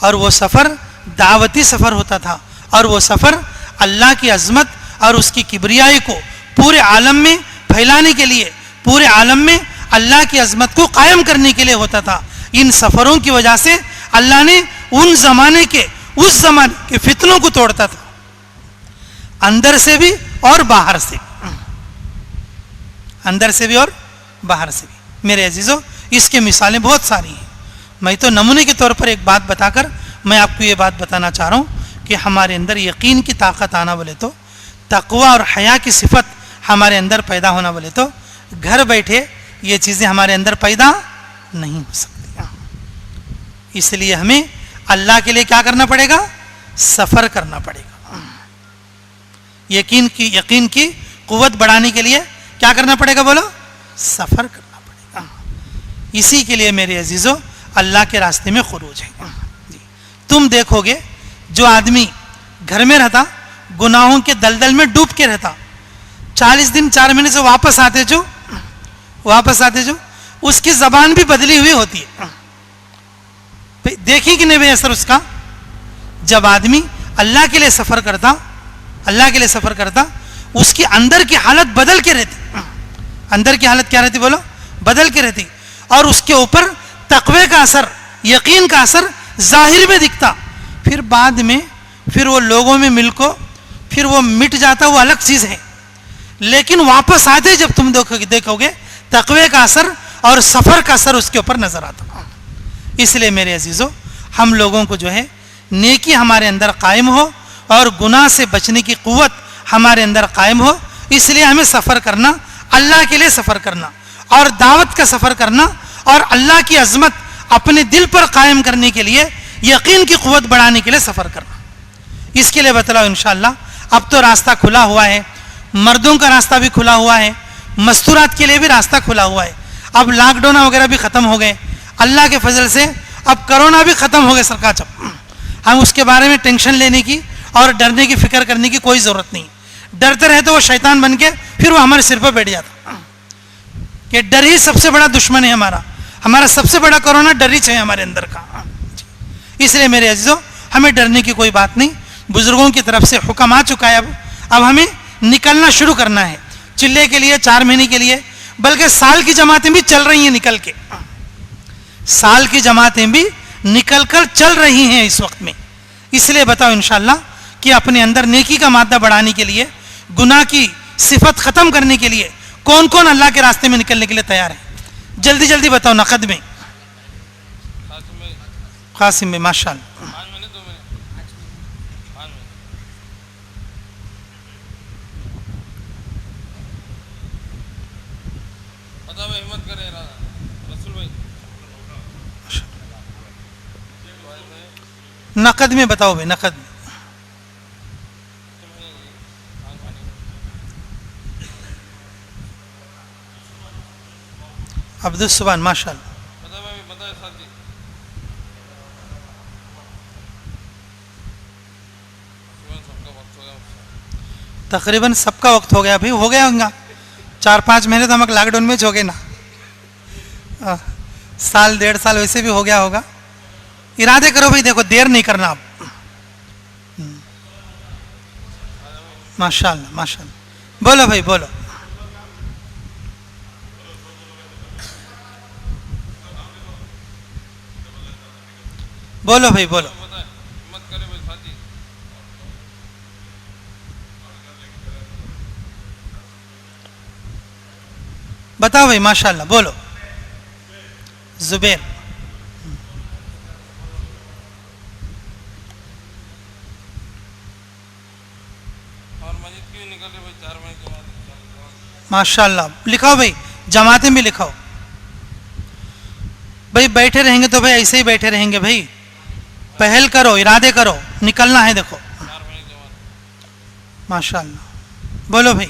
और वो सफर दावती सफर होता था और वो सफर अल्लाह की अजमत और उसकी किबरियाई को पूरे आलम में फैलाने के लिए, पूरे आलम में अल्लाह की अजमत को कायम करने के लिए होता था। इन सफरों की वजह से अल्लाह ने उन जमाने के, उस जमाने के फितनों को तोड़ता था, अंदर से भी और बाहर से, अंदर से भी और बाहर से भी। मेरे अजीजों, इसके मिसालें बहुत सारी हैं। मैं तो नमूने के तौर पर एक बात बताकर मैं आपको ये बात बताना चाह रहा हूँ कि हमारे अंदर यकीन की ताकत आना बोले तो, तकवा और हया की सिफत हमारे अंदर पैदा होना बोले तो, घर बैठे ये चीज़ें हमारे अंदर पैदा नहीं हो सकती। इसलिए हमें अल्लाह के लिए क्या करना पड़ेगा? सफ़र करना पड़ेगा। यकीन की कुव्वत बढ़ाने के लिए क्या करना पड़ेगा? बोलो, सफ़र करना पड़ेगा। इसी के लिए मेरे अजीज़ों अल्लाह के रास्ते में खुरूज है। तुम देखोगे जो आदमी घर में रहता, गुनाहों के दलदल में डूब के रहता, 40 दिन 4 महीने से वापस आते जो उसकी जबान भी बदली हुई होती है। देखी कि नहीं भाई असर उसका? जब आदमी अल्लाह के लिए सफर करता, उसकी अंदर की हालत बदल के रहती। अंदर की हालत क्या रहती? बोलो, बदल के रहती। और उसके ऊपर तकवे का असर, यकीन का असर जाहिर में दिखता। फिर बाद में फिर वो लोगों में मिलको फिर वो मिट जाता, वो अलग चीज है। लेकिन वापस आते जब तुम देखोगे तकवे का असर और सफर का असर उसके ऊपर नजर आता। इसलिए मेरे अजीजों, हम लोगों को जो है नेकी हमारे अंदर कायम हो और गुनाह से बचने की कुव्वत हमारे अंदर कायम हो। इसलिए हमें सफर करना, अल्लाह के लिए सफर करना और दावत का सफर करना और अल्लाह की अजमत अपने दिल पर कायम करने के लिए, यकीन की कुव्वत बढ़ाने के लिए सफर करना। इसके लिए बतलाओ इंशाअल्लाह। अब तो रास्ता खुला हुआ है, मर्दों का रास्ता भी खुला हुआ है, मस्तूरात के लिए भी रास्ता खुला हुआ है। अब लॉकडाउन वगैरह भी खत्म हो गए अल्लाह के फजल से। अब कोरोना भी खत्म हो गए सरकार। हम उसके बारे में टेंशन लेने की और डरने की फिक्र करने की कोई जरूरत नहीं। डरते रहे तो वो शैतान बन के फिर वो हमारे सिर पर बैठ जाता कि डर ही सबसे बड़ा दुश्मन है हमारा सबसे बड़ा कोरोना डर ही है हमारे अंदर का। इसलिए मेरे अजीजों, हमें डरने की कोई बात नहीं। बुजुर्गों की तरफ से हुक्म आ चुका है। अब हमें निकलना शुरू करना है चिल्ले के लिए, 4 महीने के लिए, बल्कि साल की जमातें भी चल रही हैं निकल के। साल की जमातें भी निकल कर चल रही हैं इस वक्त में। इसलिए बताओ इंशाअल्लाह कि अपने अंदर नेकी का मादा बढ़ाने के लिए, गुनाह की सिफत खत्म करने के लिए कौन कौन अल्लाह के रास्ते में निकलने के लिए तैयार है? जल्दी जल्दी बताओ। नकद में, कासिम में, माशाअल्लाह। नकद में बताओ भाई, नकद में। अब्दुल सुबान, माशाअल्लाह। तकरीबन सबका वक्त हो गया भाई, हो गया होगा। 4-5 महीने तो हम लॉकडाउन में हो गए ना, साल 1.5 साल वैसे भी हो गया होगा। इरादे करो भाई, देखो देर नहीं करना आप। माशाअल्लाह माशाअल्लाह। बोलो भाई बोलो। बोलो भाई बोलो। बताओ भाई, माशाअल्लाह। बोलो। जुबैर, माशाअल्लाह। लिखाओ भाई, जमातें भी लिखाओ भाई। बैठे रहेंगे तो भाई ऐसे ही बैठे रहेंगे भाई। पहल करो, इरादे करो, निकलना है। देखो माशाअल्लाह। बोलो भाई,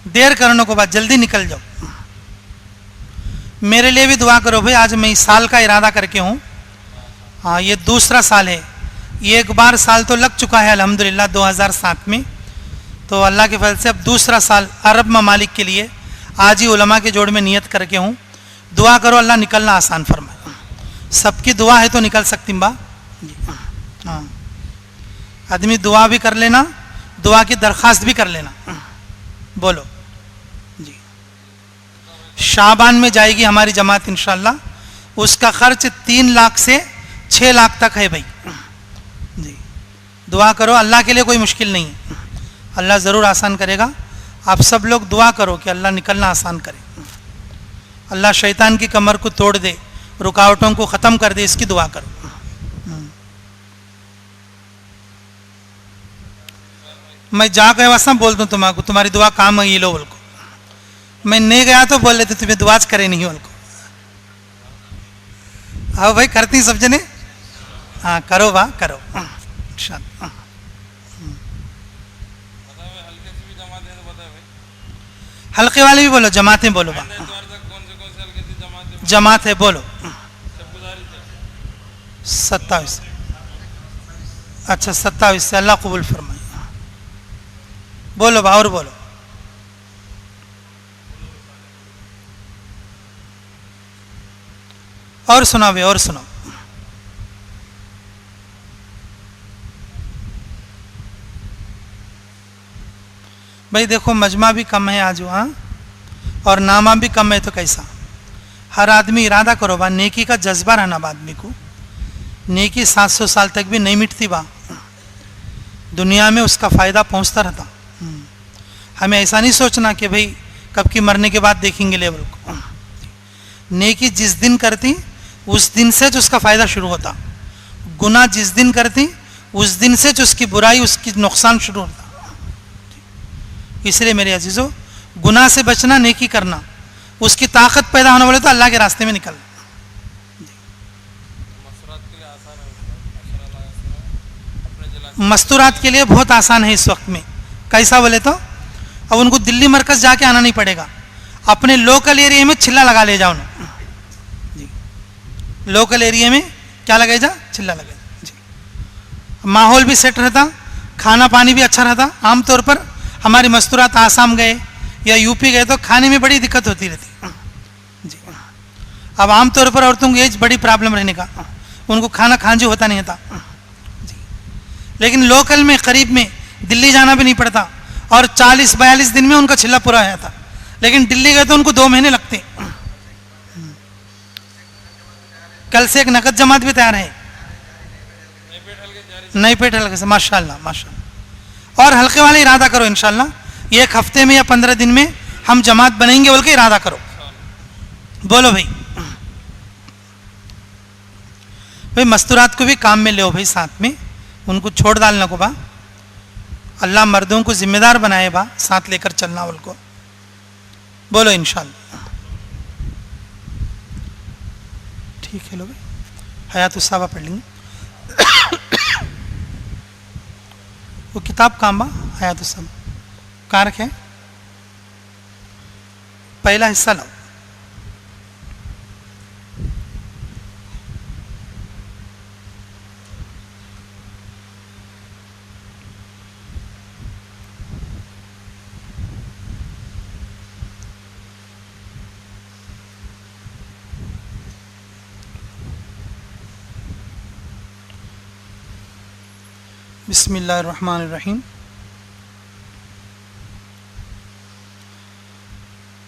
देर करने को बाद जल्दी निकल जाओ। मेरे लिए भी दुआ करो भाई। आज मैं इस साल का इरादा करके हूँ। हाँ, ये दूसरा साल है। ये एक बार साल तो लग चुका है अल्हम्दुलिल्लाह 2007 में, तो अल्लाह के फजल से अब दूसरा साल अरब ममालिक के लिए आज ही उलमा के जोड़ में नियत करके हूँ। दुआ करो अल्लाह निकलना आसान फरमाए। सबकी दुआ है तो निकल सकती बा। हाँ, आदमी दुआ भी कर लेना, दुआ की दरख्वास्त भी कर लेना। बोलो जी। शाबान में जाएगी हमारी जमात इंशाल्लाह। उसका खर्च 3 लाख से 6 लाख तक है भाई जी। दुआ करो, अल्लाह के लिए कोई मुश्किल नहीं है, अल्लाह ज़रूर आसान करेगा। आप सब लोग दुआ करो कि अल्लाह निकलना आसान करे, अल्लाह शैतान की कमर को तोड़ दे, रुकावटों को ख़त्म कर दे, इसकी दुआ करो। मैं जा गया वैसा बोल दूँ तुम्हारा, तुम्हारी दुआ काम है ये लो बोल को। मैं नहीं गया तो बोल लेते तुम्हें दुआज करे नहीं बोल को। आओ भाई करती सब जने। हाँ करो वाह करो। हल्के वाले भी बोलो, जमातें बोलो वाह। जमात है बोलो 27। अच्छा 27 से अल्लाह कबूल फरमाए। बोलो बा और बोलो। और सुनाओ भाई और सुनाओ। भाई देखो मजमा भी कम है आज वहाँ और नामा भी कम है, तो कैसा। हर आदमी इरादा करो बा, नेकी का जज्बा रहना बा आदमी को। नेकी 700 साल तक भी नहीं मिटती बा, दुनिया में उसका फ़ायदा पहुँचता रहता। हमें ऐसा नहीं सोचना कि भाई कब की मरने के बाद देखेंगे लेवल को। नेकी जिस दिन करती उस दिन से जो उसका फ़ायदा शुरू होता, गुनाह जिस दिन करती उस दिन से जो उसकी बुराई उसकी नुकसान शुरू होता। इसलिए मेरे अजीज़ों, गुनाह से बचना, नेकी करना, उसकी ताकत पैदा होने वाले तो अल्लाह के रास्ते में निकलना। मस्तूरात के लिए बहुत आसान है इस वक्त में। कैसा बोले तो अब उनको दिल्ली मरकज जाके आना नहीं पड़ेगा, अपने लोकल एरिया में छिल्ला लगा ले जाओ ना जी। लोकल एरिया में क्या लगे जा, छिल्ला लगे जी। माहौल भी सेट रहता, खाना पानी भी अच्छा रहता। आमतौर पर हमारी मस्तूरात आसाम गए या यूपी गए तो खाने में बड़ी दिक्कत होती रहती जी। अब आमतौर पर औरतों को एज बड़ी प्रॉब्लम रहने का, उनको खाना खांजू होता नहीं था जी। लेकिन लोकल में करीब में दिल्ली जाना भी नहीं पड़ता और 40-42 दिन में उनका छिल्ला पूरा आया था। लेकिन दिल्ली गए तो उनको 2 महीने लगते। कल से एक नकद जमात भी तैयार है, नई पेट हल्के से। माशाल्लाह माशाल्लाह। और हल्के वाले इरादा करो इंशाल्लाह, 1 हफ्ते में या 15 दिन में हम जमात बनेंगे बोल के इरादा करो। बोलो भाई। भाई मस्तूरात को भी काम में ले भाई, साथ में उनको छोड़ डालना को बा। अल्लाह मर्दों को जिम्मेदार बनाए बा, साथ लेकर चलना उनको। बोलो इंशाल्लाह। ठीक है लो भाई, हयातुस साहबा पढ़ लेंगे। वो किताब काम बा हयातुस साहबा कहाँ रखे, पहला हिस्सा लो। बिस्मिल्लाहिर्रहमानिर्रहीम।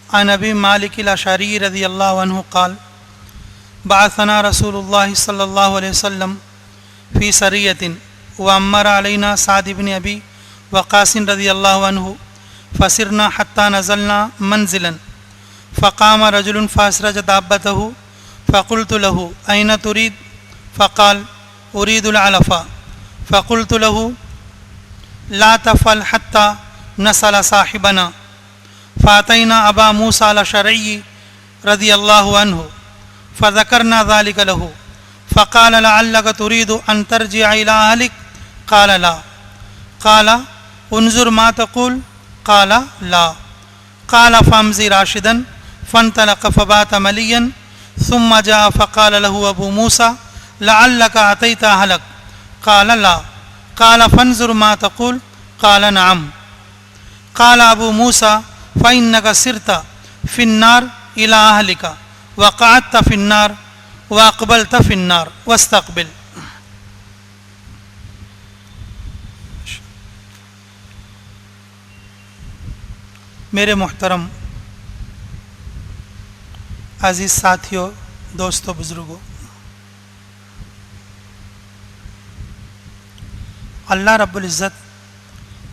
अन अबी मालिक अल-अशअरी रज़ियल्लाहु अन्हु क़ाल बअसना रसूलुल्लाह सल्लल्लाहु अलैहि वसल्लम फ़ी सरियतिन व अम्मर अलैना साद इब्न अबी वक़ास रज़ियल्लाहु अन्हु फसिरना हत्ता नज़लना मंज़िलन फ़क़ाम रजुलन फ़असरज दाब्बतहु फ़क़ुल्तु लहु ऐन तुरीद फ़क़ाल उरीदुल अलफ़ा फ़क़ुल्तु लहु ला तफ़अल हत्ता नसल साहिबना फ़अतैना अबा मूसा अल-अशअरी रज़ियल्लाहु अन्हु फ़ज़करना ज़ालिक लहु फ़क़ाल लअल्लक तुरीदु अन तर्जिअ इला अहलिक क़ाल ला क़ाल उन्ज़ुर मा तक़ूल क़ाल ला क़ाल फ़अमज़ि राशिदन फ़न्तलक़ फ़बात मलियन सुम्म जाअ फ़क़ाल लहु अबू मूसा लअल्लक अतैत अहलक क़ाल ला क़ाल फ़न्ज़ुर मा तक़ूल क़ाल नअम क़ाल अबू मूसा फ़इन्नका सिरता फ़िन्नार इला अहलिका वक़अत फ़िन्नार वअक़बलत फ़िन्नार वस्तक़बिल। मेरे मोहतरम अजीज़ साथियों, दोस्तों, बुज़ुर्गों, अल्लाह रब्बुल इज़्ज़त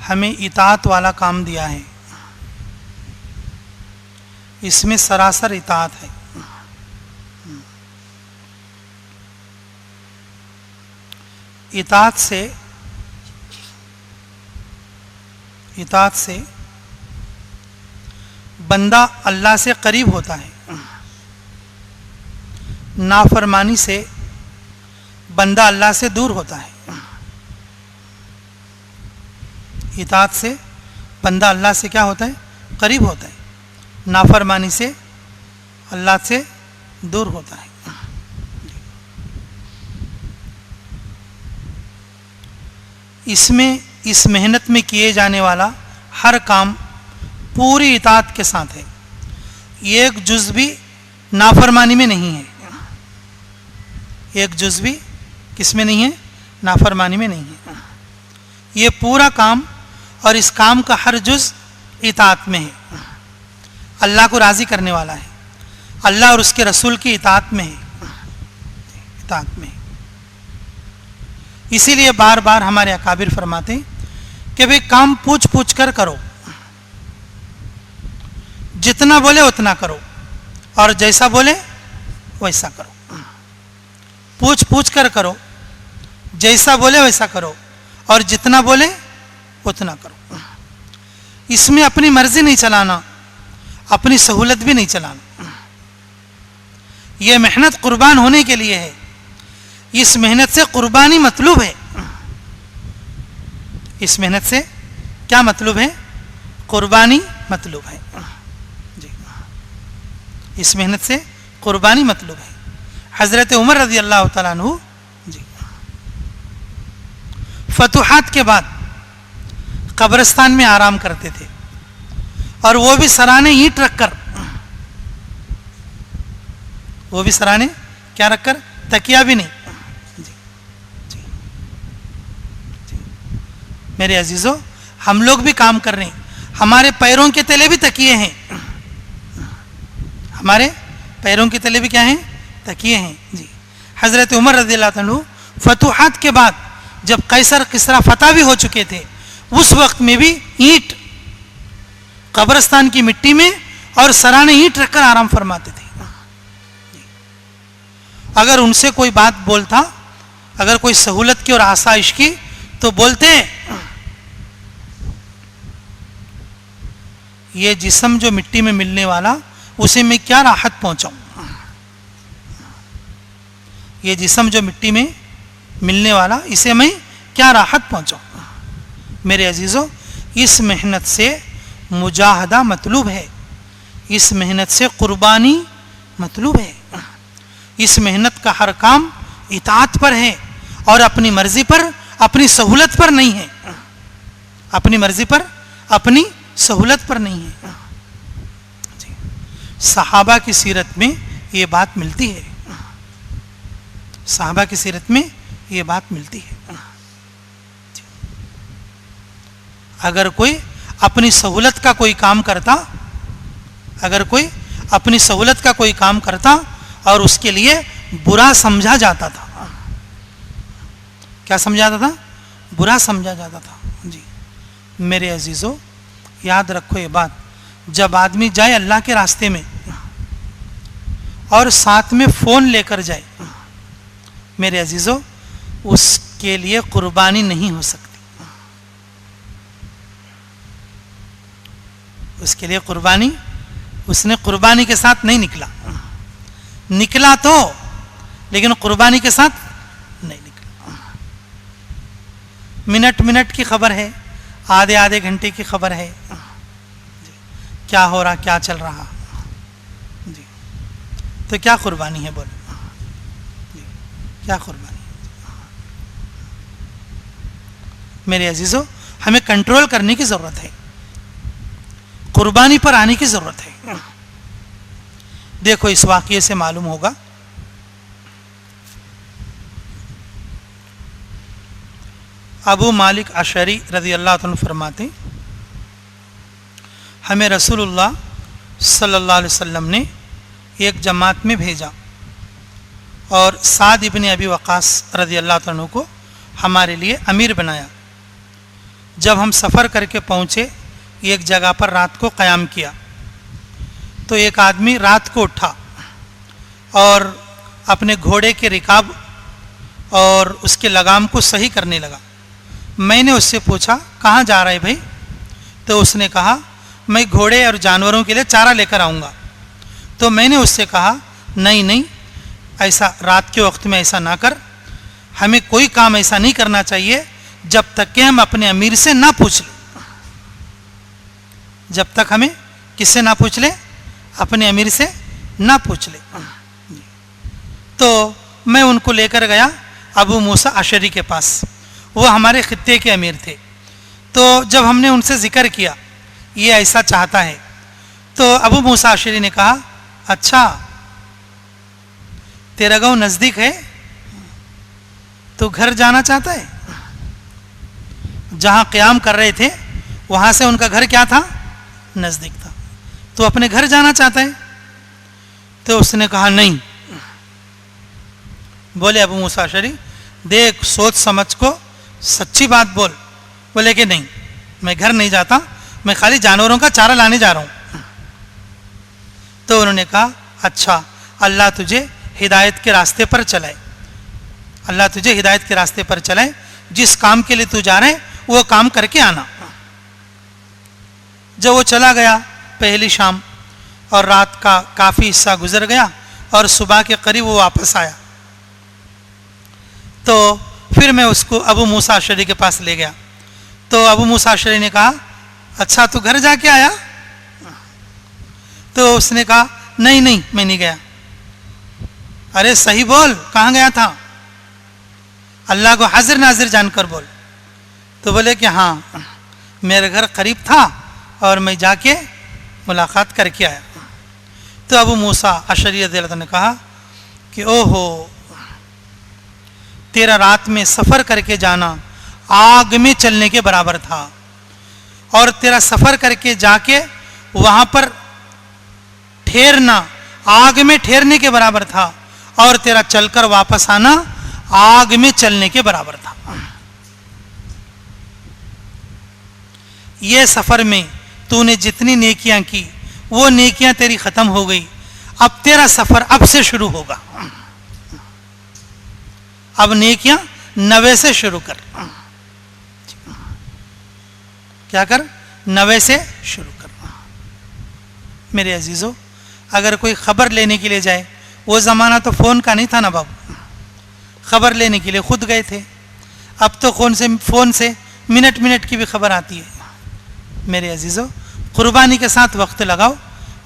हमें इताअत वाला काम दिया है। इसमें सरासर इताअत है। इताअत से बंदा अल्लाह से करीब होता है। नाफरमानी से बंदा अल्लाह से दूर होता है। इताअत से बंदा अल्लाह से क्या होता है? करीब होता है। नाफरमानी से अल्लाह से दूर होता है। इसमें इस मेहनत में किए जाने वाला हर काम पूरी इताअत के साथ है। एक जुज़ भी नाफरमानी में नहीं है। एक जुज़ भी किस में नहीं है? नाफरमानी में नहीं है। ये पूरा काम और इस काम का हर जुज़ इताअत में है। अल्लाह को राज़ी करने वाला है। अल्लाह और उसके रसूल की इताअत में है। इताअत में है। इसीलिए बार बार हमारे अकाबिर फरमाते हैं कि भाई काम पूछ पूछ कर करो, जितना बोले उतना करो और जैसा बोले वैसा करो। पूछ पूछ कर करो, जैसा बोले वैसा करो और जितना बोले उतना करो। इसमें अपनी मर्जी नहीं चलाना, अपनी सहूलत भी नहीं चलाना। यह मेहनत कुर्बान होने के लिए है। इस मेहनत से कुर्बानी मतलूब है। इस मेहनत से क्या मतलब है? कुर्बानी मतलूब है जी। इस मेहनत से कुर्बानी मतलूब है। हज़रत उमर रज़ी अल्लाह तआला अन्हु जी फतुहात के बाद कब्रिस्तान में आराम करते थे और वो भी सराने ईंट रखकर, वो भी सराने क्या रखकर? तकिया भी नहीं। मेरे अजीजों, हम लोग भी काम कर रहे हैं। हमारे पैरों के तले भी तकिए हैं। हमारे पैरों के तले भी क्या हैं? तकिए हैं जी। हज़रत उमर रज़ियल्लाहु अन्हु फतुहात के बाद जब कैसर किसरा फतह भी हो चुके थे, उस वक्त में भी ईंट कब्रिस्तान की मिट्टी में और सराने ईंट रखकर आराम फरमाते थे। अगर उनसे कोई बात बोलता, अगर कोई सहूलत की और आसाइश की, तो बोलते ये जिस्म जो मिट्टी में मिलने वाला, उसे मैं क्या राहत पहुंचाऊं। ये जिस्म जो मिट्टी में मिलने वाला, इसे मैं क्या राहत पहुंचाऊं। मेरे अजीजों, इस मेहनत से मुजाहदा मतलूब है। इस मेहनत से कुर्बानी मतलूब है। इस मेहनत का हर काम इताअत पर है और अपनी मर्जी पर, अपनी सहूलत पर नहीं है। अपनी मर्जी पर, अपनी सहूलत पर नहीं है। सहाबा की सीरत में ये बात मिलती है। सहाबा की सीरत में ये बात मिलती है। अगर कोई अपनी सहूलत का कोई काम करता, अगर कोई अपनी सहूलत का कोई काम करता और उसके लिए बुरा समझा जाता था, क्या समझा जाता था? बुरा समझा जाता था जी। मेरे अजीजों, याद रखो ये बात, जब आदमी जाए अल्लाह के रास्ते में और साथ में फ़ोन लेकर जाए, मेरे अजीजों, उसके लिए कुर्बानी नहीं हो सकती। उसके लिए कुर्बानी, उसने कुर्बानी के साथ नहीं निकला। निकला तो, लेकिन कुर्बानी के साथ नहीं निकला। मिनट मिनट की खबर है, आधे आधे घंटे की खबर है, क्या हो रहा, क्या चल रहा जी। तो क्या कुर्बानी है? बोलो जी, क्या कुर्बानी? मेरे अजीजों, हमें कंट्रोल करने की ज़रूरत है। कुर्बानी पर आने की ज़रूरत है। देखो इस वाक़ये से मालूम होगा अबू मालिक अशरी रज़ी अल्लाह तआला फरमाते, हमें रसूलुल्लाह सल्लल्लाहु अलैहि वसल्लम ने एक जमात में भेजा और साद इब्न अबी वक़ास रज़ी अल्लाह तआला को हमारे लिए अमीर बनाया। जब हम सफ़र करके पहुँचे, एक जगह पर रात को क़याम किया तो एक आदमी रात को उठा और अपने घोड़े के रिकाब और उसके लगाम को सही करने लगा। मैंने उससे पूछा, कहाँ जा रहा है भाई? तो उसने कहा, मैं घोड़े और जानवरों के लिए चारा लेकर आऊँगा। तो मैंने उससे कहा, नहीं नहीं, ऐसा रात के वक्त में ऐसा ना कर, हमें कोई काम ऐसा नहीं करना चाहिए जब तक कि हम अपने अमीर से ना पूछ लें। जब तक हमें किससे ना पूछ ले? अपने अमीर से ना पूछ ले। तो मैं उनको लेकर गया अबू मूसा अशरी के पास, वो हमारे खित्ते के अमीर थे। तो जब हमने उनसे जिक्र किया ये ऐसा चाहता है, तो अबू मूसा अशरी ने कहा, अच्छा तेरा गांव नज़दीक है, तो घर जाना चाहता है? जहाँ क़याम कर रहे थे वहाँ से उनका घर क्या था? नज़दीक था। तो अपने घर जाना चाहता है? तो उसने कहा नहीं। बोले अबू मूसा अशरी, देख सोच समझ को सच्ची बात बोल। बोले कि नहीं, मैं घर नहीं जाता, मैं खाली जानवरों का चारा लाने जा रहा हूँ। तो उन्होंने कहा, अच्छा अल्लाह तुझे हिदायत के रास्ते पर चलाए, अल्लाह तुझे हिदायत के रास्ते पर चलाए, जिस काम के लिए तू जा रहे वो काम करके आना। जब वो चला गया पहली शाम और रात का काफ़ी हिस्सा गुजर गया और सुबह के करीब वो वापस आया, तो फिर मैं उसको अबू मूसा अशरी के पास ले गया। तो अबू मूसा अशरी ने कहा, अच्छा तू घर जाके आया? तो उसने कहा, नहीं नहीं मैं नहीं गया। अरे सही बोल, कहाँ गया था? अल्लाह को हाजिर नाजिर जानकर बोल। तो बोले कि हाँ, मेरे घर करीब था और मैं जाके मुलाकात करके आया। तो अबू मूसा अशरी रज़ियल्लाहु अन्हु ने कहा कि ओहो, तेरा रात में सफ़र करके जाना आग में चलने के बराबर था, और तेरा सफ़र करके जाके वहाँ पर ठहरना आग में ठहरने के बराबर था, और तेरा चलकर वापस आना आग में चलने के बराबर था। ये सफ़र में तूने जितनी नेकियां की वो नेकियां तेरी ख़त्म हो गई, अब तेरा सफ़र अब से शुरू होगा। अब नेकियां नवे से शुरू कर। क्या कर? नवे से शुरू कर। मेरे अजीज़ों, अगर कोई ख़बर लेने के लिए जाए, वो ज़माना तो फ़ोन का नहीं था ना बाबू, ख़बर लेने के लिए खुद गए थे। अब तो फ़ोन से मिनट मिनट की भी खबर आती है। मेरे अजीज़ों, कुर्बानी के साथ वक्त लगाओ,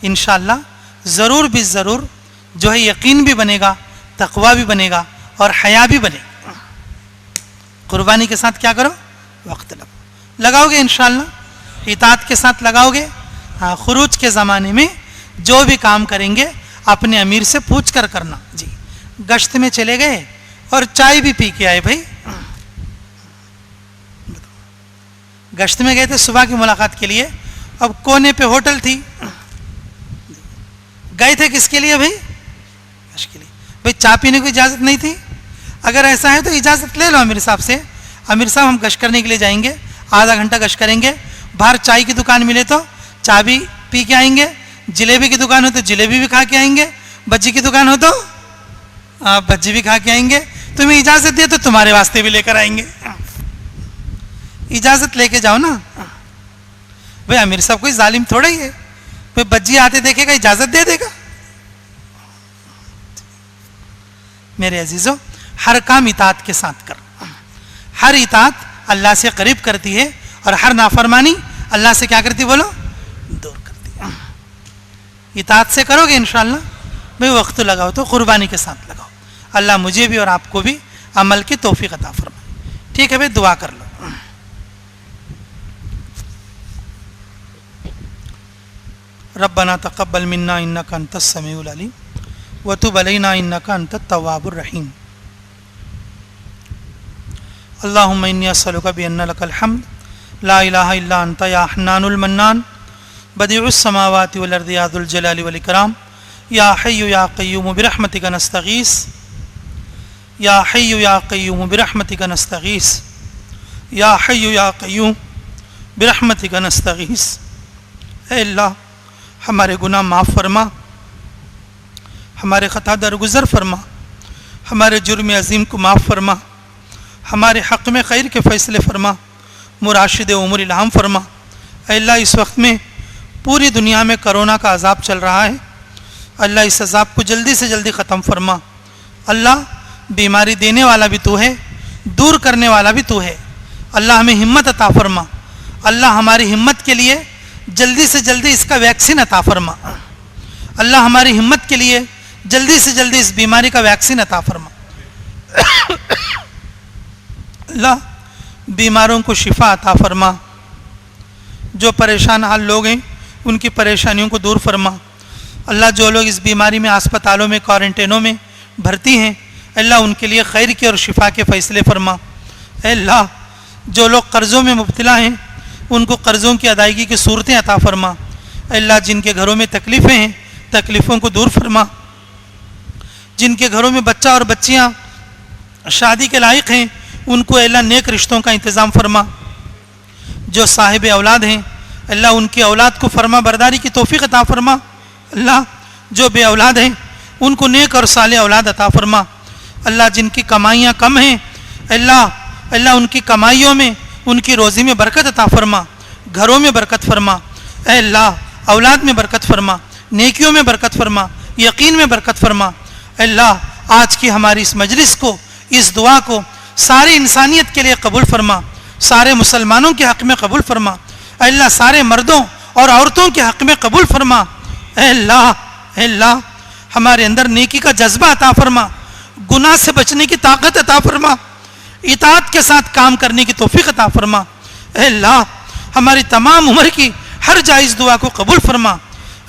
इंशाअल्लाह ज़रूर भी ज़रूर जो है यकीन भी बनेगा, तक़वा भी बनेगा और हया भी बनेगा। कुर्बानी के साथ क्या करो? वक्त लगाओगे इंशाअल्लाह, इताअत के साथ लगाओगे। हाँ, खुरूज के ज़माने में जो भी काम करेंगे अपने अमीर से पूछ कर करना। जी, गश्त में चले गए और चाय भी पी के आए भाई, गश्त में गए थे सुबह की मुलाकात के लिए, अब कोने पे होटल थी, गए थे किसके लिए भाई? गश्त के लिए। भाई चाय पीने की इजाज़त नहीं थी? अगर ऐसा है तो इजाज़त ले लो अमीर साहब से, अमीर साहब हम गश्त करने के लिए जाएंगे, आधा घंटा गश्त करेंगे, बाहर चाय की दुकान मिले तो चाय भी पी के आएंगे, जलेबी की दुकान हो तो जलेबी भी खा के आएंगे, भज्जी की दुकान हो तो भज्जी भी खा के आएंगे। तुम्हें इजाज़त दिए तो तुम्हारे वास्ते भी लेकर आएंगे। इजाज़त लेके जाओ ना भाई, अमीर साहब कोई जालिम थोड़ा ही है, भाई भज्जी आते देखेगा इजाज़त दे देगा। मेरे अजीज़ों, हर काम इताअत के साथ कर। हर इताअत अल्लाह से करीब करती है और हर नाफरमानी अल्लाह से क्या करती? बोलो, दूर करती है। इताअत से करोगे इंशाअल्लाह, भाई वक्त लगाओ तो कुर्बानी के साथ लगाओ। अल्लाह मुझे भी और आपको भी अमल की तौफीक अता फरमाए। ठीक है भाई, दुआ कर लो। रब्बना तक़ब्बल मिन्ना इन्नका अंतस समीउल अलीम व तुब अलैना इन्नका अंतत तव्वाबुर रहीम। अल्लाहुम्मा इन्नी अस्अलुका बिअन्ना लकल हम्द ला इलाहा इल्ला अंता या हन्नानुल मन्नान बदीउस समावाति वल अर्दि या ज़ुल जलालि वल इकराम या हय्यु या क़य्यूम बिरहमतिका नस्तगीस या हय्यु या क़य्यूम बिरहमतिका नस्तगीस या हय्यु या क़य्यूम बिरहमतिका नस्तगीस। ऐ अल्लाह हमारे गुनाह माफ़ फरमा, हमारे ख़ता दरगुज़र फरमा, हमारे जुर्म अज़ीम को माफ़ फरमा, हमारे हक़ में खैर के फ़ैसले फरमा, मुराशिद उमर इल्हाम फरमा। ऐ अल्लाह इस वक्त में पूरी दुनिया में कोरोना का अज़ाब चल रहा है, अल्लाह इस अज़ाब को जल्दी से जल्दी ख़त्म फरमा। अल्लाह बीमारी देने वाला भी तू है, दूर करने वाला भी तू है। अल्लाह हमें हिम्मत अता फरमा, अल्लाह हमारी हिम्मत के लिए जल्दी से जल्दी इसका वैक्सीन अता फरमा। अल्लाह हमारी हिम्मत के लिए जल्दी से जल्दी इस बीमारी का वैक्सीन अता फरमा। अल्लाह बीमारों को शिफा अता फरमा, जो परेशान हाल लोग हैं उनकी परेशानियों को दूर फरमा। अल्लाह जो लोग इस बीमारी में अस्पतालों में क्वारंटाइनों में भर्ती हैं, अल्लाह उनके लिए खैर के और शिफा के फ़ैसले फरमा। अल्लाह जो लोग कर्ज़ों में मुब्तला हैं उनको कर्ज़ों की अदायगी की सूरतें अता फरमा। अल्लाह जिनके घरों में तकलीफ़ें हैं तकलीफ़ों को दूर फरमा। जिनके घरों में बच्चा और बच्चियाँ शादी के लायक हैं उनको अल्लाह नेक रिश्तों का इंतज़ाम फरमा। जो साहिब औलाद हैं अल्लाह उनकी औलाद को फरमा बरदारी की तौफीक अता फरमा। अल्लाह जो बे औलाद हैं उनको नेक और साले औलाद अता फरमा। अल्लाह जिनकी कमाइयाँ कम हैं अल्लाह उनकी कमाइयों में उनकी रोज़ी में बरकत अता फरमा, घरों में बरकत फरमा। अल्लाह औलाद में बरकत फरमा, नेकियों में बरकत फरमा, यकीन में बरकत फरमा। अल्लाह आज की हमारी इस मजलिस को, इस दुआ को सारी इंसानियत के लिए कबूल फरमा, सारे मुसलमानों के हक़ में कबूल फरमा। अल्लाह सारे मर्दों और औरतों के हक़ में कबूल फरमा। अल्लाह हमारे अंदर नेकी का जज्बा अता फरमा, गुनाह से बचने की ताकत अता फरमा, इताअत के साथ काम करने की तौफीक अता फरमा। अल्लाह हमारी तमाम उम्र की हर जायज़ दुआ को कबूल फरमा।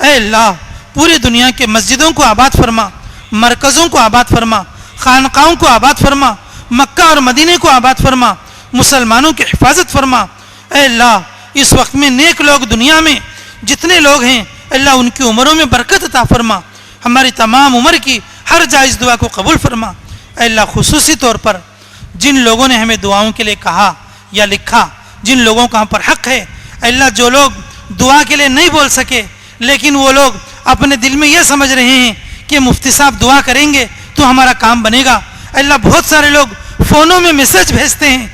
अल्लाह पूरी दुनिया के मस्जिदों को आबाद फरमा, मरकज़ों को आबाद फरमा, खानकाओं को आबाद फरमा, मक्का और मदीने को आबाद फरमा, मुसलमानों की हिफाजत फरमा। अल्लाह इस वक्त में नेक लोग दुनिया में जितने लोग हैं अल्लाह उनकी उम्रों में बरकत अता फरमा, हमारी तमाम उम्र की हर जायज़ दुआ को कबूल फरमा। अल्लाह खुसूसी तौर पर जिन लोगों ने हमें दुआओं के लिए कहा या लिखा, जिन लोगों का हम पर हक़ है, अल्लाह जो लोग दुआ के लिए नहीं बोल सके लेकिन वो लोग अपने दिल में ये समझ रहे हैं कि मुफ्ती साहब दुआ करेंगे तो हमारा काम बनेगा। अल्लाह बहुत सारे लोग फ़ोनों में मैसेज भेजते हैं।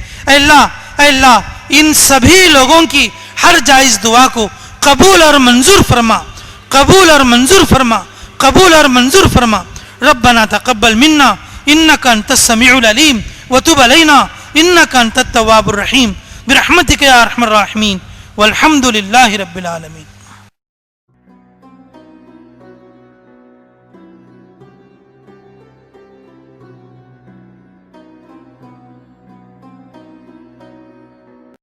अल्लाह इन सभी लोगों की हर जायज़ दुआ को कबूल और मंजूर फरमा, कबूल और मंजूर फरमा, कबूल और मंजूर फरमा। रब्बना तक़ब्बल मिन्ना इन्नका अंतस समीउल अलीम व तुब अलैना इन्नका अंतत तव्वाबुर रहीम बिरहमतिका या अरहमर राहिमीन वल्हम्दुलिल्लाहि रब्बिल आलमीन।